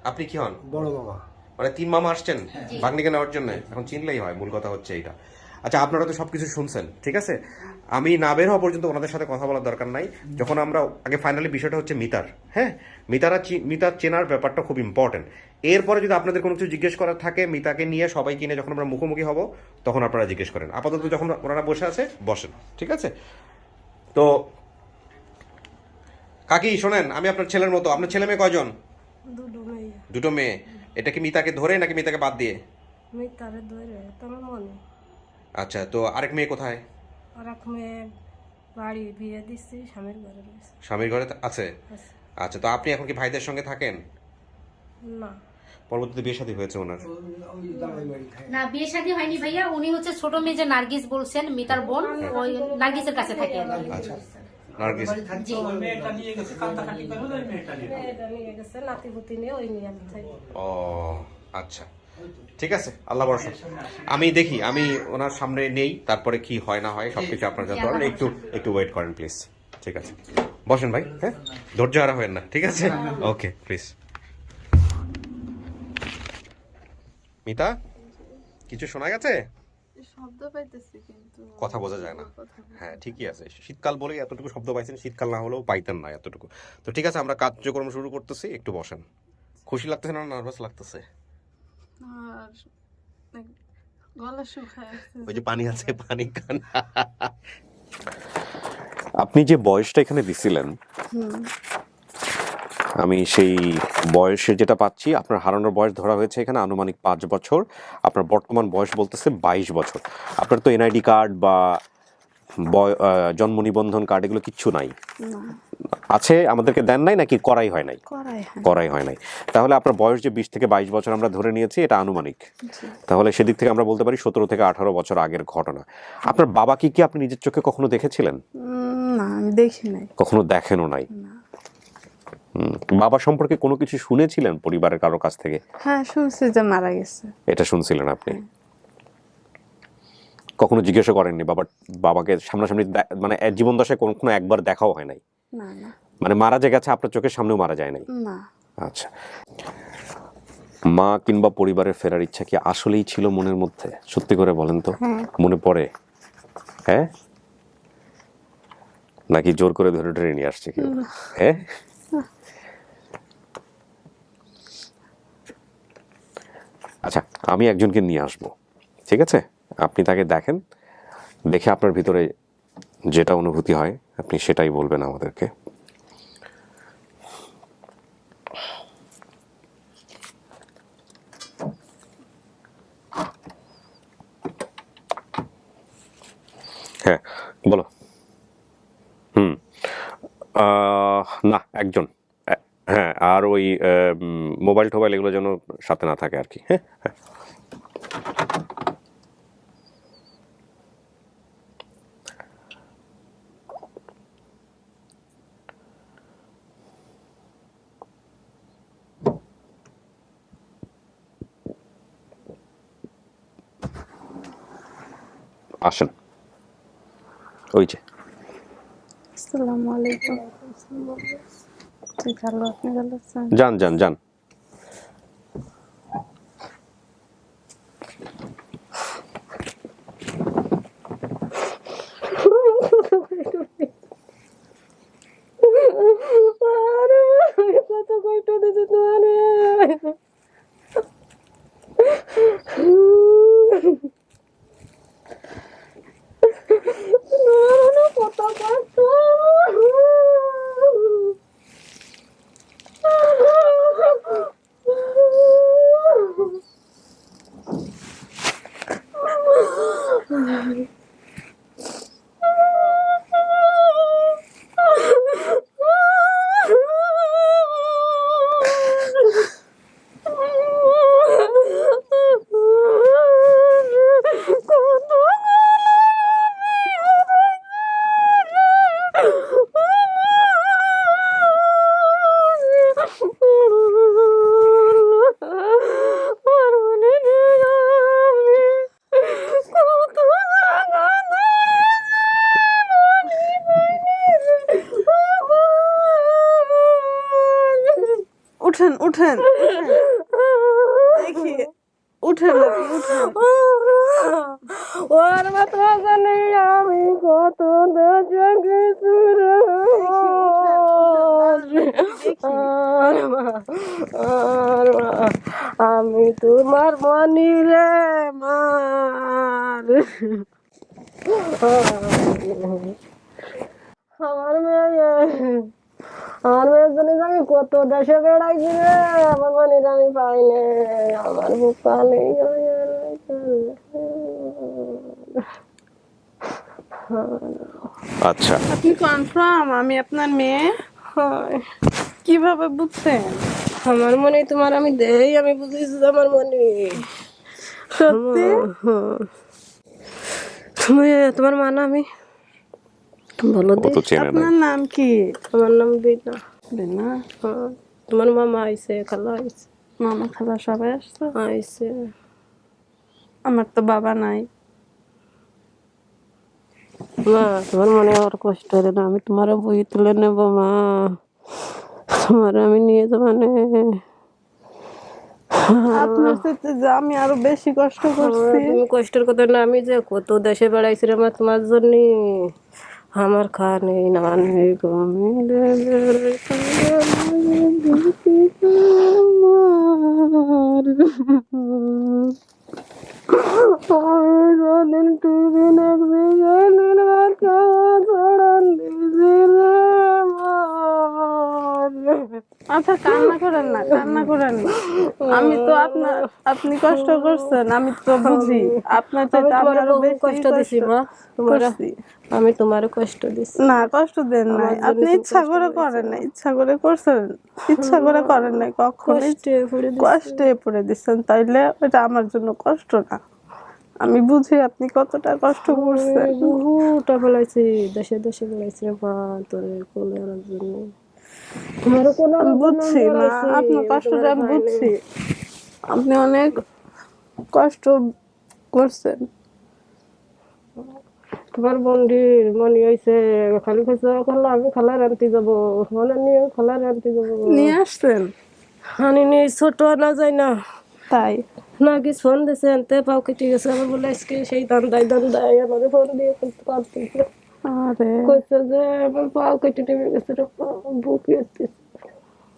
আপনি কি হন? বড় মামা। মানে 3 মামা আসছেন ভাগ্নিকে নেওয়ার জন্য? এখন চিনলেই হয়, মূল কথা হচ্ছে এইটা। আচ্ছা, আপনারা তো সবকিছু শুনছেন, ঠিক আছে। আমি না বের হওয়া পর্যন্ত ওনাদের সাথে কথা বলার দরকার নাই। যখন আমরা আগে ফাইনালি বিষয়টা হচ্ছে মিতার, হ্যাঁ, মিতার চেনার ব্যাপারটা খুব ইম্পর্টেন্ট। এরপরে যদি আপনাদের কোনো কিছু জিজ্ঞেস করার থাকে মিতাকে নিয়ে সবাই কিনে যখন আমরা মুখোমুখি হব তখন আপনারা জিজ্ঞেস করেন। আপাতত যখন ওনারা বসে আছে বসেন, ঠিক আছে। তো কাকি শোনেন, আমি আপনার ছেলের মতো। আপনার ছেলে মেয়ে কয়জন? দুটো মেয়ে। এটা কি মিতাকে ধরে নাকি মিতাকে বাদ দিয়ে? মিতারে ধরে তোমার মনে। আচ্ছা, তো আরেক মেয়ে কোথায়? আরেক মেয়ে বাড়ি বিয়ে দিচ্ছি, স্বামীর ঘরে রয়েছে। স্বামীর ঘরে আছে? আচ্ছা, তো আপনি এখন কি ভাইদের সঙ্গে থাকেন? না, পরবর্তীতে বিয়ে শাদী হয়েছে ওনার? না, বিয়ে শাদী হয়নি ভাইয়া। উনি হচ্ছে ছোট মেয়ে যে নার্গিস বলছেন, মিতার বোন, ওই নার্গিসের কাছে থাকে আর কি। আচ্ছা, নার্গিস। জি। মেয়েটা নিয়ে গেছে, নাতিপুতি নিয়ে ওই নিয়ে আমি থাকি। ও আচ্ছা, ঠিক আছে, আল্লাহ ভরসা। আমি দেখি, আমি ওনার সামনে নেই, তারপরে কি হয় না হয় সবকিছু আপনার জানতে পারবেন। একটু ওয়েট করেন প্লিজ, ঠিক আছে। বসেন ভাই, হ্যাঁ, ধৈর্য হারা হবেন না, ঠিক আছে। ওকে, প্লিজ। মিতা, কিছু শোনা গেছে? শব্দ পাইতেছি কিন্তু কথা বোঝা যায় না। হ্যাঁ, ঠিকই আছে। শীতকাল বলেই এতটুকু শব্দ পাইছেন, শীতকাল না হলেও পাইতেন না এতটুকু। তো ঠিক আছে, আমরা কার্যক্রম শুরু করতেছি, একটু বসেন। খুশি লাগতেছে না নার্ভাস লাগতেছে? আর গলা শুকায় আছে। ওই যে পানি আছে, পানি খান। আপনি যে বয়সটা এখানে দিছিলেন, আমি সেই বয়সে যেটা পাচ্ছি, আপনার হারানোর বয়স ধরা হয়েছে এখানে আনুমানিক 5 বছর। আপনার বর্তমান বয়স বলতেছে 22 বছর। আপনার তো এনআইডি কার্ড বা জন্ম নিবন্ধন কার্ড এগুলো কিচ্ছু নাই? আছে, আমাদেরকে দেন নাই নাকি করাই হয় নাই? করাই হয় নাই। তাহলে আপনার বয়স যে 20 থেকে 22 বছর আমরা ধরে নিয়েছি, এটা আনুমানিক। তাহলে সেদিক থেকে আমরা বলতে পারি 17 থেকে 18 বছর আগের ঘটনা। আপনার বাবাকে কি আপনি নিজের চোখে কখনো দেখেছিলেন? না, আমি দেখি নাই। কখনো দেখেনও নাই? বাবা সম্পর্কে কোনো কিছু শুনেছিলেন পরিবারের কারো কাছ থেকে? হ্যাঁ, শুনছি যে মারা গেছে। এটা শুনছিলেন আপনি? কখনো জিজ্ঞাসা করেননি বাবাকে সামনাসামনি? মানে জীবন দশায় কোনো একবার দেখাও হয় নাই? না না। মানে মারা যে গেছে আপনার চোখের সামনেও মারা যায় নাই? না। আচ্ছা, মা কিংবা পরিবারের ফেরার ইচ্ছা কি আসলেই ছিল মনের মধ্যে? সত্যি করে বলেন তো, মনে পড়ে? হ্যাঁ, নাকি জোর করে ধরে ধরে নিয়ে আসছে কেউ? হ্যাঁ, আচ্ছা, আমি একজনকে নিয়ে আসবো, ঠিক আছে? আপনি তাকে দেখেন, দেখে আপনার ভিতরে যেটা অনুভূতি হয় আপনি সেটাই বলবেন আমাদেরকে। হ্যাঁ, বলো। না, একজন। হ্যাঁ, আর ওই মোবাইল টোবাইল এগুলো যেন সাথে না থাকে আর কি। হ্যাঁ হ্যাঁ, আসেন। ওই যে। আসসালামু আলাইকুম। ঠিক ভালো, আপনি ভালো আছেন? যান যান যান। কত কষ্ট দিতে তোমারে। কত কষ্ট। উঠেন উঠেন দেখি উঠেন আপনি, উঠেন। ওর মাথা জানি আমি কত দেশে গেছি রে। আর মা, আর মা, আমি তোমার মনি রে মার। আমার মেয়ে, আমার মেয়ের জন্য আমি কত দেশে বেড়াইছি রে, আমার মনির আমি পাইনি, আমার বুক পানি। আচ্ছা, আপনি কনফার্ম আমি আপনার মেয়ে? কিভাবে বুঝছেন? আমার মনে তোমার আমি দেই, আমি বুঝেছি আমার মনে। সত্যি? তোমার মা না আমি? বলো ও তো চেনে না। আপনার নাম কি? আমার নাম বিনা। বিনা? তোমার মামা আইছে, খালা আইছে। মামা খালা সবাই আসছে? আইছে। আমার তো বাবা নাই। মা তোমার মনে আর কষ্ট হবে না, আমি তোমার বই তুলে নেব মা, তোমার আমি নিয়ে যাবো মানে। আপনার সাথে যে আমি আরো বেশি কষ্ট করছি। তুমি কষ্টের কথা না, আমি যে কত দেশে বেড়াইছি রে মা তোমার জন্য, আমার খাওয়া নেই না নেই আচ্ছা কান্না করেন না, কান্না করেন না। আমি তো আপনি কষ্ট করছেন, আমি তো বুঝি। আপনার তো আমি আরো বেশি কষ্ট দিছি মা, আমি তোমার কষ্ট দিছি না, কষ্ট দেন নাই। আপনি ইচ্ছা করে করেন না, ইচ্ছা করে করছেন, ইচ্ছা করে করেন নাই কখনো, কষ্টে পড়ে দিচ্ছেন। তাইলে ওটা আমার জন্য কষ্ট না। আমি বুঝি আপনি কতটা কষ্ট করছেন। বহুটা বেড়াইছি, দেশে দেশে বেড়াইছি মা তোর কোলে আনার জন্য। তোমার কোনো আমি বুঝছি না আপনার কষ্টটা, আমি বুঝছি। আপনি অনেক কষ্ট করছেন। তোমার বন্ডির মনে হয়েছে খালি খাইছে খালা, আমি খালার আনতে যাবো, মনে নিয়ে খালার আনতে যাবো। নিয়ে আসছেন? আনি নিয়ে ছোট আনা যায় না, তাই না কি ফোন দিয়েছে আনতে, পাও কেটে গেছে। আমার বলে আজকে সেই দান্দায় আমাদের ফোন দিয়ে কাটতেছে, আরে কইছে যে আমার পাও কেটে নেমে গেছে, বুক এসতেছে।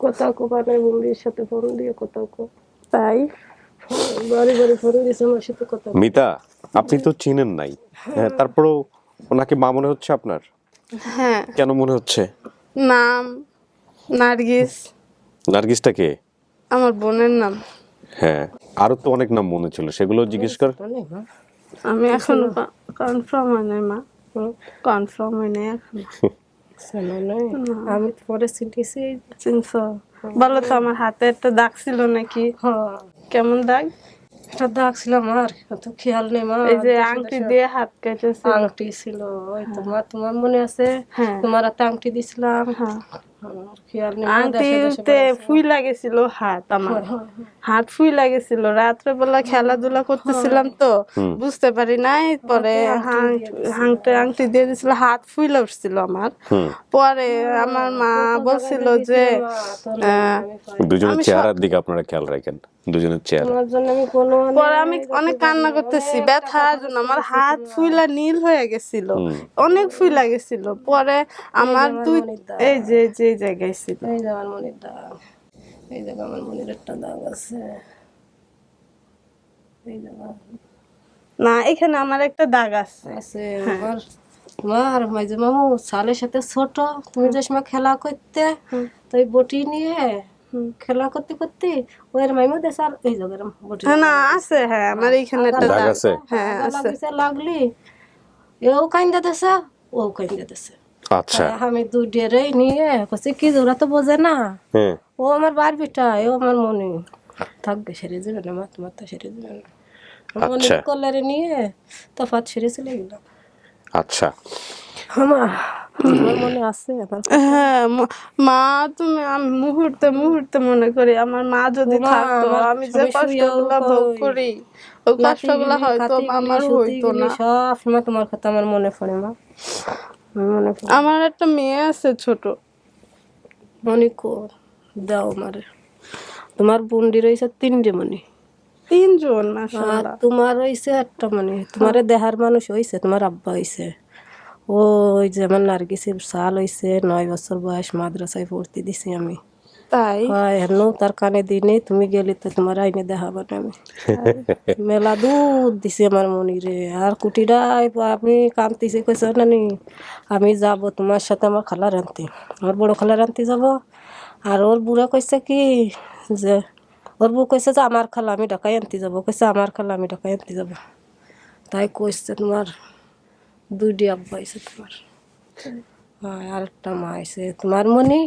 কথা কোপা নাই বন্ডির সাথে ফোন দিয়ে কথা কো, তাই বাড়ি বাড়ি ফোন দিয়েছে আমার সাথে কথা। মিতা, আপনি তো চিনেন নাই, হ্যাঁ, তারপরেও ওনাকে মা মনে হচ্ছে আপনার? হ্যাঁ। কেন মনে হচ্ছে? নাম নার্গিস। নার্গিসটা কে? আমার বোনের নাম। হ্যাঁ, আরো তো অনেক নাম মনে ছিল, সেগুলো জিজ্ঞেস কর। আমি এখন কনফার্ম হয় নাই মা, কনফার্ম হয় নাই এখন। আমি পরে চিনতেছি। চিনছো? বলো তো, আমার হাতে একটা দাগ ছিল নাকি? কেমন দাগ? একটা দাগ ছিল আমার, অত খেয়াল নেই মা। এই যে আংটি দিয়ে হাত কেটেছে। আংটি ছিল ওই তোমার, তোমার মনে আছে? হ্যাঁ। তোমার হাতে আংটি দিছিলাম। হ্যাঁ। খেয়াল নেই। আংটিতে ফুই লাগেছিল হাত, আমার হাত ফুই লাগেছিল। রাত্রে বেলা খেলাধুলা করতেছিলাম তো বুঝতে পারি নাই, পরে আংটি দিয়ে দিছিল, হাত ফুইলা উঠছিল আমার। পরে আমার মা বলছিল যে দুজনের চেহারার দিকে আপনারা খেয়াল রাখেন, দুজনের চেহারা। পরে আমি অনেক কান্না করতেছি ব্যথার জন্য, আমার হাত ফুইলা নীল হয়ে গেছিল, অনেক ফুইলা গেছিল। পরে আমার এই যে যে জায়গায় ছিল, এই যে আমার মনির দাগ, এই জায়গা আমার মনির একটা দাগ আছে, এই জায়গা না, এখানে আমার একটা দাগ আছে। আমার তোমার মাইজে মামু সালের সাথে ছোট, তুমি যে সময় খেলা করতে, তো ওই বটি নিয়ে খেলা করতে করতে ওই মাইমু দেশ আর এই জায়গার বটি না আছে। হ্যাঁ, আমার এইখানে একটা দাগ আছে। হ্যাঁ আছে। লাগলি এও কাইন্দা দেছে, ও কাইন্দা দেছে। আচ্ছা, আমি দুই ডেরেই নিয়ে কইছি কি ওরা তো বোঝে না, ও আমার বার বিটা, ও আমার মনে থাকবে, সেরে যাবে না মা, তোমার তো সেরে যাবে না। মনে কলারে নিয়ে তফাৎ সেরে চলে গেলাম। আচ্ছা, আমার মনে আছে। হ্যাঁ মা, তুমি, আমি মুহূর্তে মুহূর্তে মনে করি আমার মা যদি থাকতো, আমি যে কষ্টগুলা ভোগ করি, ওই কষ্টগুলা হয়তো আমার হইতো না। সব সময় তোমার কথা আমার মনে পড়ে মা, মনে পড়ে। আমার একটা মেয়ে আছে ছোট। মনে কর দাও মারে, তোমার বুন্ডি রয়েছে 3 মনি, 3 জন আর মাশাআল্লাহ। তোমার হইছে 1টা মনি। তোমারে দেহার মানুষ হইছে, তোমার আব্বা হইছে ওই যেমন নার্গিসের সাল হইছে, 9 বছর বয়স, মাদ্রাসায় ভর্তি দিছি আমি। তাই হেন তার কানে দিনে তুমি গেলি তো তোমার আইনে দেখাবো না আমি। মেলা দুধ দিছে আমার মনিরে, আর কুটিরাই আপনি কান্তিছে কইছে নানি আমি যাব তোমার সাথে আমার খালা রান্তি, আমার বড় খালা রান্তি যাব। আর ওর বুড়া কইছে কি যে ওর বউ কইছে যে আমার খালা আমি ঢাকাই আনতে যাবো, কইছে আমার খালা আমি ঢাকাই আনতে যাবো। তাই কইছে তোমার 2টি আব্বা হইছে তোমার, আর একটা মা হইছে তোমার মনি,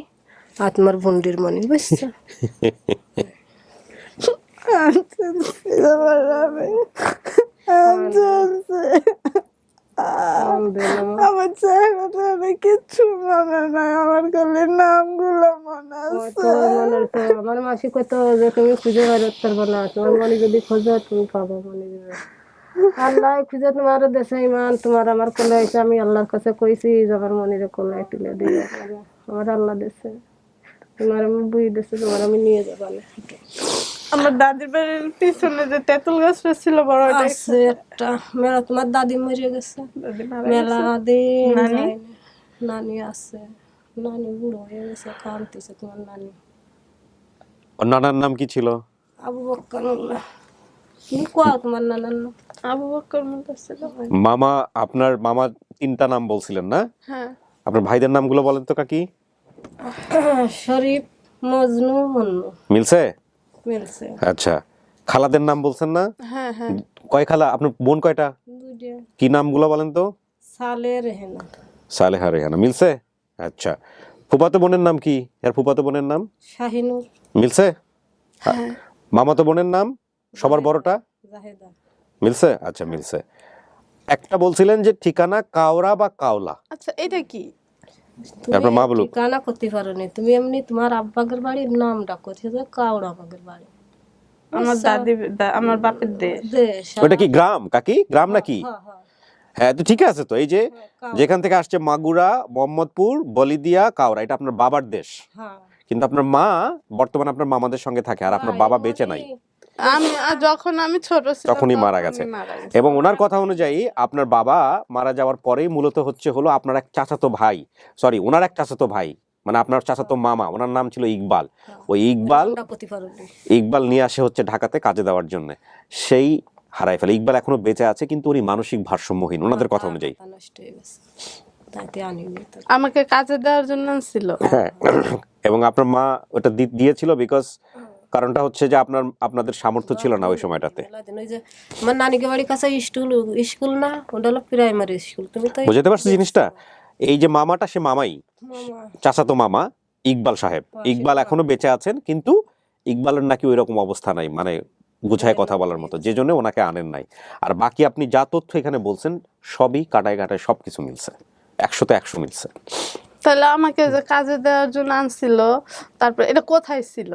আর তোমার বোনটির মনি, বুঝছো? আমার চেহারাটা আমি কিচ্ছু মনে নাই, আমার খালি নামগুলো মনে আছে। আমার মাসি কত যে তুমি খুঁজে বেরোতে পারবো না, তোমার মনে যদি খোঁজো তুমি পাবো মনে। আল্লাহ খুঁজে তোমার দেশে ইমান তোমার আমার কোলে এসে আমি আল্লাহর কাছে কইছি যে আমার মনিরে কোলে তুলে দিয়ে আমার আল্লাহ দেশে তোমার আমি বুঝি দেশে তোমার আমি নিয়ে যাবো। আমার দাদির বাড়ির পিছনে যে তেঁতুল গাছটা ছিল বড়, ওটা আছে একটা মেলা, তোমার দাদি মরে গেছে দাদি মারা মেলা দিন নানি? যায়নি। নানি আছে, নানি বুড়ো হয়ে গেছে, কাঁদতেছে তোমার নানি। ওর নানার নাম কি ছিল? আবু বক্কর মোল্লা। কি কোয়া তোমার নানার নাম? আবু বকর মোল্লা ছিল। মামা, আপনার মামা 3টা নাম বলছিলেন না? হ্যাঁ আপনার ভাইদের নামগুলো বলেন তো কাকি। শরীফ, মজনু, মন্নু। মিলছে? মিলছে। আচ্ছা, খালাদের নাম বলছেন না? হ্যাঁ হ্যাঁ কয় খালা? আপনার বোন কয়টা? 2টা। কি নামগুলো বলেন তো? সালে রেহেনা। সালেহা রেহানা। মিলছে? আচ্ছা, ফুফাতো বোনের নাম কি? আর ফুফাতো বোনের নাম শাহিনুর। মিলছে? মামাতো বোনের নাম সবার বড়টা জাহেদা। মিলছে? আচ্ছা, মিলছে। একটা বলছিলেন যে ঠিকানা কাওড়া বা কাওলা, আচ্ছা এটা কি? আপনার মা বলুক। ঠিকানা করতে পারো নি তুমি, এমনি তোমার আব্বাগের বাড়ির নামটা কোথায় যে কাউড়া আমাদের বাড়ি। আমার দাদি আমার বাপের দেশ। দেশ। ওটা কি গ্রাম কাকি? গ্রাম নাকি? হ্যাঁ, হ্যাঁ। হ্যাঁ, তো ঠিক আছে তো। এই যে যেখান থেকে আসছে মাগুরা, মোহাম্মদপুর, বলিদিয়া, কাওড়া, এটা আপনার বাবার দেশ। হ্যাঁ। কিন্তু আপনার মা বর্তমানে আপনার মামাদের সঙ্গে থাকে, আর আপনার বাবা বেঁচে নাই, আমি যখন আমি ছোট ছিলাম তখনই মারা গেছে। এবং ওনার কথা অনুযায়ী আপনার বাবা মারা যাওয়ার পরেই মূলত হচ্ছে হলো আপনার এক চাচাতো ভাই, সরি ওনার এক চাচাতো ভাই, মানে আপনার চাচাতো মামা, ওনার নাম ছিল ইকবাল। ওই নামটা করতে পারো নি। ইকবাল নিয়ে আসে হচ্ছে ঢাকাতে কাজে দেওয়ার জন্য, সেই হারাই ফেলে। ইকবাল এখনো বেঁচে আছে, কিন্তু উনি মানসিক ভারসাম্যহীন ওনাদের কথা অনুযায়ী। নষ্ট হয়ে গেছে, তাইতে আনিনি তো। আমাকে কাজে দেওয়ার জন্য ছিল। হ্যাঁ, এবং আপনার মা ওটা দিয়েছিল বিকজ কারণটা হচ্ছে যে আপনাদের সামর্থ্য ছিল না ওই সময়টাতে। ওই যে আমার নানিকে বাড়ির কাছে স্কুল না, ওটা হলো প্রাইমারি স্কুল। তুমি তো বুঝতে পারছো জিনিসটা? এই যে মামাটা, সে মামাই চাচাতো মামা ইকবাল সাহেব। ইকবাল এখনো বেঁচে আছেন, কিন্তু ইকবালের নাকি ওই রকম অবস্থা নাই, মানে গুছায় কথা বলার মতো, যে জন্য ওনাকে আনেন নাই। আর বাকি আপনি যা তথ্য এখানে বলছেন সবই কাটায় কাটায় সবকিছু মিলছে, 100তে 100 মিলছে। তাহলে আমাকে যে কাজে দেওয়ার জন্য আনছিল, তারপর এটা কোথায় ছিল?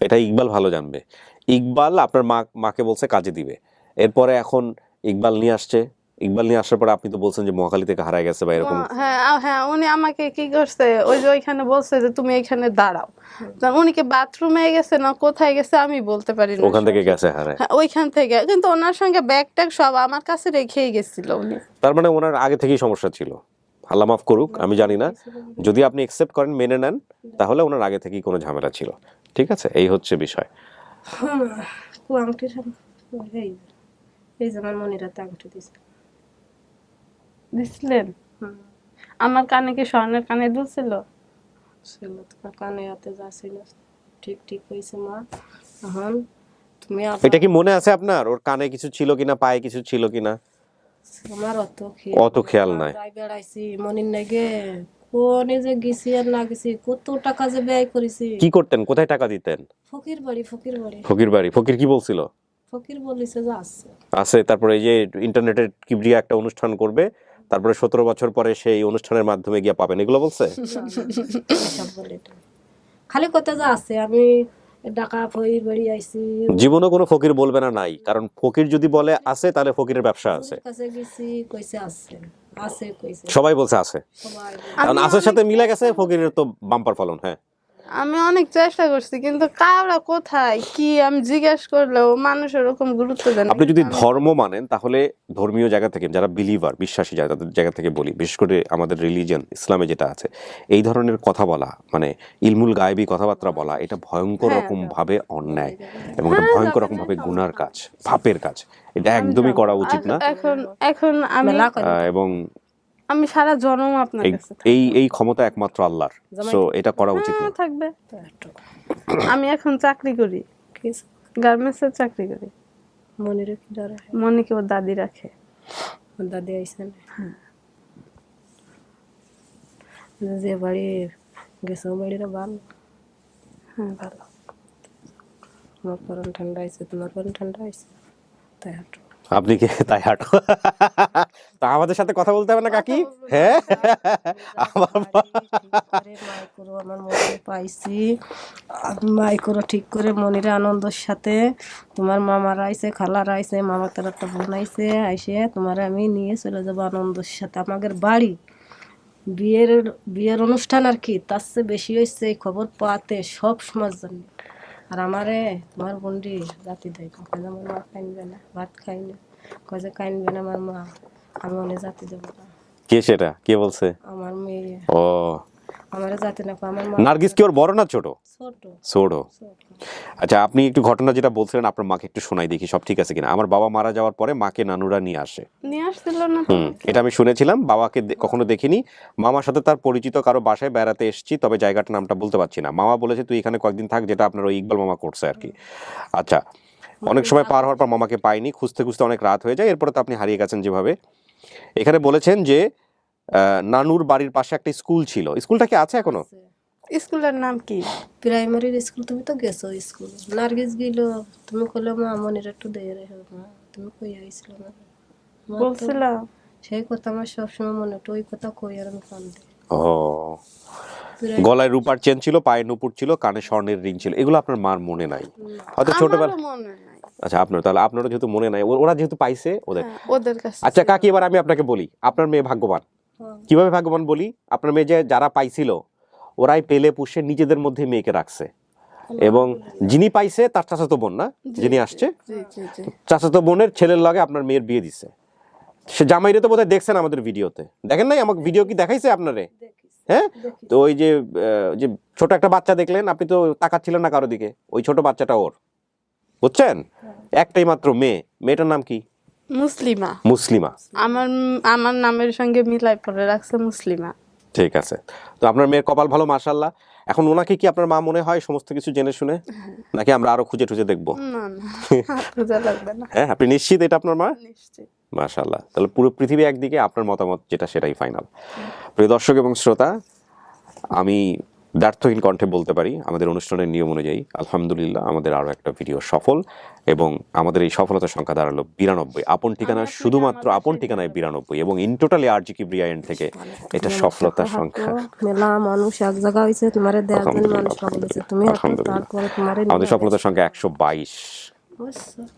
এটা ইকবাল ভালো জানবে। ইকবাল আপনার মাকে বলছে কাজে দিবে, এরপরে এখন ইকবাল নিয়ে আসছে। ইকবাল নিয়ে আসার পরে আপনি তো বলছেন যে মহাখালী থেকে হারায় গেছে বা এরকম। হ্যাঁ হ্যাঁ, উনি আমাকে কি করছে, ওই যে ওইখানে বলছে যে তুমি এখানে দাঁড়াও। উনি কি বাথরুমে গেছে না কোথায় গেছে আমি বলতে পারি না। ওখান থেকে গেছে হারায়। হ্যাঁ ওইখান থেকে, কিন্তু ওনার সঙ্গে ব্যাগ ট্যাগ সব আমার কাছে রেখেই গেছিল উনি। তার মানে ওনার আগে থেকেই সমস্যা ছিল। আল্লাহ মাফ করুক, আমি জানি না। যদি আপনি একসেপ্ট করেন, মেনে নেন, তাহলে ওনার আগে থেকেই কোনো ঝামেলা ছিল। ঠিক আছে, এই হচ্ছে বিষয়। আংটি এই যে আমার মনিরাতে আংটি দিছিলেন? আমার কানে কি স্বর্ণের কানে দুলছিল? ছিল তোমার কানে হাতে যা ছিল ঠিক ঠিক হয়েছে মা। এখন তুমি এটা কি মনে আছে আপনার, ওর কানে কিছু ছিল কিনা, পায়ে কিছু ছিল কিনা? আমার অত খেয়াল নাই। বেড়াইছি মনির নাগে, কোনে যে গেছি আর না গেছি, কত টাকা যে ব্যয় করেছি। কি করতেন, কোথায় টাকা দিতেন? ফকির বাড়ি। ফকির বাড়ি। ফকির কি বলছিল? ফকির বলিছে যে আছে। তারপরে এই যে ইন্টারনেটের কিবরিয়া একটা অনুষ্ঠান করবে, তারপরে 17 বছর পরে সেই অনুষ্ঠানের মাধ্যমে গিয়ে পাবেন, এগুলো বলছে? খালি কথা যা আছে, আমি ঢাকা ফকির বাড়ি আইছি। জীবনে কোনো ফকির বলবে না নাই, কারণ ফকির যদি বলে আছে, তাহলে ফকিরের ব্যবসা আছে। কাছে গেছি কইছে আছে কইছে সবাই বলছে আছে, সবাই। কারণ আছের সাথে মিলে গেছে, ফকিরের তো বাম্পার ফলন। হ্যাঁ, আমি অনেক চেষ্টা করছি কিন্তু কারা কোথায় কি আমি জিজ্ঞেস করলেও মানুষ ওরকম গুরুত্ব দেন না। আপনি যদি ধর্ম মানেন তাহলে ধর্মীয় জায়গা থেকে, যারা বিলিভার বিশ্বাসী যায় তাদের জায়গা থেকে বলি, বিশেষ করে আমাদের রিলিজিয়ন ইসলামে যেটা আছে, এই ধরনের কথা বলা মানে ইলমুল গায়েবী কথাবার্তা বলা, এটা ভয়ঙ্কর রকম ভাবে অন্যায় এবং এটা ভয়ঙ্কর রকম ভাবে গুনার কাজ, পাপের কাজ। এটা একদমই করা উচিত না। এখন এখন আমি এবং আমি সারা জন্ম আপনার কাছে এই ক্ষমতা একমাত্র আল্লাহর, সো এটা করা উচিত না। থাকবে। আমি এখন চাকরি করি, গার্মেন্টসের চাকরি করি। মনির কি ধরে মনিকে ওর দাদি রাখে। ওর দাদি আইসেন যে বাড়ি গেছে বাড়িটা ভালো। হ্যাঁ ভালো। আমার পরন ঠান্ডা আইছে, তোমার পরন ঠান্ডা আইছে, তাই হাঁটো। আপনি কি তাই হাঁটো? তা আমাদের সাথে কথা বলতে হবে না কাকি? হ্যাঁ আমার মনে পাইছি, মাইক্রো ঠিক করে মনির আনন্দের সাথে তোমার মামার আইছে, খালার আইছে, মামার তার একটা বোন আইছে, আইসে তোমার আমি নিয়ে চলে যাবো আনন্দের সাথে আমাদের বাড়ি। বিয়ের অনুষ্ঠান আর কি, তার চেয়ে বেশি হয়েছে এই খবর পাতে সব সমাজ জানি। আর আমারে তোমার বন্ডি জাতি দেয়, আমার মা খাইনবে না, ভাত খাই না, কয়ে খাইনবে না আমার মা, আমি অনেক জাতি দেবো না। কে সেটা কে বলছে? আমার মেয়ে। ও আমার জাতি না, আমার মা। নার্গিস কি ওর বড় না ছোট? ছোট। ছোট। আচ্ছা, আপনি একটু ঘটনা যেটা বলছিলেন আপনার মাকে একটু শোনাই দেখি সব ঠিক আছে কিনা। আমার বাবা মারা যাওয়ার পরে মাকে নানুরা নিয়ে আসে। নিয়ে আসছিল না তো? এটা আমি শুনেছিলাম। বাবাকে কখনো দেখিনি। মামার সাথে তার পরিচিত কারো বাসায় বেড়াতে এসেছি, তবে জায়গাটার নামটা বলতে পারছি না। মামা বলেছে তুই এখানে কয়েকদিন থাক, যেটা আপনার ওই ইকবাল মামা করছে আর কি। আচ্ছা, অনেক সময় পার হওয়ার পর মামাকে পাইনি, খুঁজতে খুঁজতে অনেক রাত হয়ে যায়। এরপরে তো আপনি হারিয়ে গেছেন যেভাবে। এখানে বলেছেন যে নানুর বাড়ির পাশে একটা স্কুল ছিল, স্কুলটা কি আছে এখনো? স্কুলের নাম কি? Primary school. তুমি তো গেছো স্কুল। নার্গিস গেল, তুমি কইলে মা মনির একটু দিয়ে রেখো, তুমি কই আইছিল না? বলছিলাম সেই কথা আমার সবসময় মনে ওঠে, ওই কথা কই আর আমি কান্দে। ও, গলায় রূপার চেন ছিল, পায়ে নুপুর ছিল, কানে স্বর্ণের রিং ছিল, এগুলো আপনার মার মনে নাই হয়তো ছোটবেলা। মনে নাই। আচ্ছা, আপনার তাহলে আপনারও যেহেতু মনে নাই, ওরা যেহেতু পাইছে ওদের। ওদের কাছে। আচ্ছা কাকি, এবার আমি আপনাকে বলি, আপনার মেয়ে ভাগ্যবান। কিভাবে ভাগ্যবান বলি? আপনার মেয়ে যে যারা পাইছিল ওরাই পেলে পুষে নিজেদের মধ্যে মেয়েকে রাখছে, এবং যিনি পাইছে তার চাচাতো বোন না, যিনি আসছে চাচাতো বোনের ছেলের লগে আপনার মেয়ের বিয়ে দিছে। সে জামাইরে তো বোধহয় দেখছেন আমাদের ভিডিওতে, দেখেন নাই? আমাকে ভিডিও কি দেখাইছে আপনারে? হ্যাঁ, তো ওই যে ছোট একটা বাচ্চা দেখলেন, আপনি তো তাকাচ্ছিলেন না কারো দিকে, ওই ছোট বাচ্চাটা ওর, বুঝছেন? একটাই মাত্র মেয়ে, মেয়েটার নাম কি? মুসলিমা। মুসলিমা। আমার নামের সঙ্গে মিলাই পরে রাখছে মুসলিমা। ঠিক আছে, তো আপনার মেয়ের কপাল ভালো মাশাআল্লাহ। এখন ওনাকে কি আপনার মা মনে হয় সমস্ত কিছু জেনে শুনে, নাকি আমরা আরো খুঁজে টুজে দেখবো? না না, খোঁজা লাগবে না। হ্যাঁ, আপনি নিশ্চিত এটা আপনার মা? নিশ্চয়ই। মাশাআল্লাহ, তাহলে পুরো পৃথিবী একদিকে, আপনার মতামত যেটা সেটাই ফাইনাল। প্রিয় দর্শক এবং শ্রোতা, আমি ব্যর্থহীন কণ্ঠে বলতে পারি আমাদের অনুষ্ঠানের নিয়ম অনুযায়ী আলহামদুলিল্লাহ আমাদের আরও একটা ভিডিও সফল, এবং আমাদের এই সফলতার সংখ্যা দাঁড়ালো 92। আপন ঠিকানা, শুধুমাত্র আপন ঠিকানায় 92, এবং ইন টোটালি আরজিকি ব্রিয়া এন্ড থেকে এটা সফলতার সংখ্যা। মেলা মানুষ এক জায়গা হইছে, তোমারে দেয়ার জন্য মানুষ পাগল হইছে, তুমি তারপরে তোমারে আমাদের সফলতার সংখ্যা 122,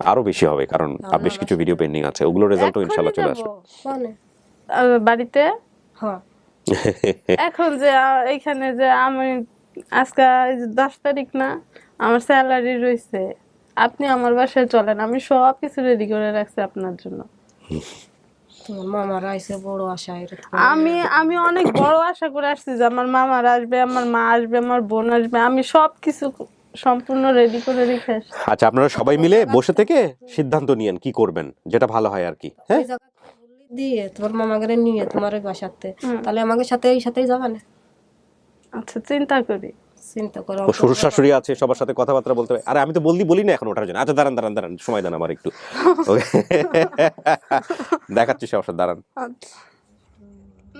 আরো বেশি হবে কারণ বেশ কিছু ভিডিও পেন্ডিং আছে, ওগুলো রেজাল্টও ইনশাআল্লাহ চলে আসবে। বাড়িতে হ্যাঁ, এখন যে এইখানে যে আমি আজকে 10 তারিখ না, আমার স্যালারি রয়েছে, আপনি আমার বাসায় চলেন, আমি সব কিছু রেডি করে রাখছি আপনার জন্য। তোমার মামার আইছে বড় আশা। আমি অনেক বড় আশা করে আসছি যে আমার মামার আসবে, আমার মা আসবে, আমার বোন আসবে, আমি সব কিছু সম্পূর্ণ রেডি করে রেখে আসছি। আচ্ছা, আপনারা সবাই মিলে বসে থেকে সিদ্ধান্ত নিয়েন কি করবেন, যেটা ভালো হয় আর কি। হ্যাঁ, দিয়ে তোমার মামাকে নিয়ে তোমার বাসাতে, তাহলে আমাকে সাথে এই সাথেই যাবে না? আচ্ছা, চিন্তা করি। চিন্তা করো, ও শ্বশুর শাশুড়ি আছে, সবার সাথে কথাবার্তা বলতে হবে। আরে আমি তো বলি না এখন ওঠার জন্য। আচ্ছা দাঁড়ান দাঁড়ান দাঁড়ান, সময় দেন আমার একটু। দেখাচ্ছি সবার সাথে, দাঁড়ান।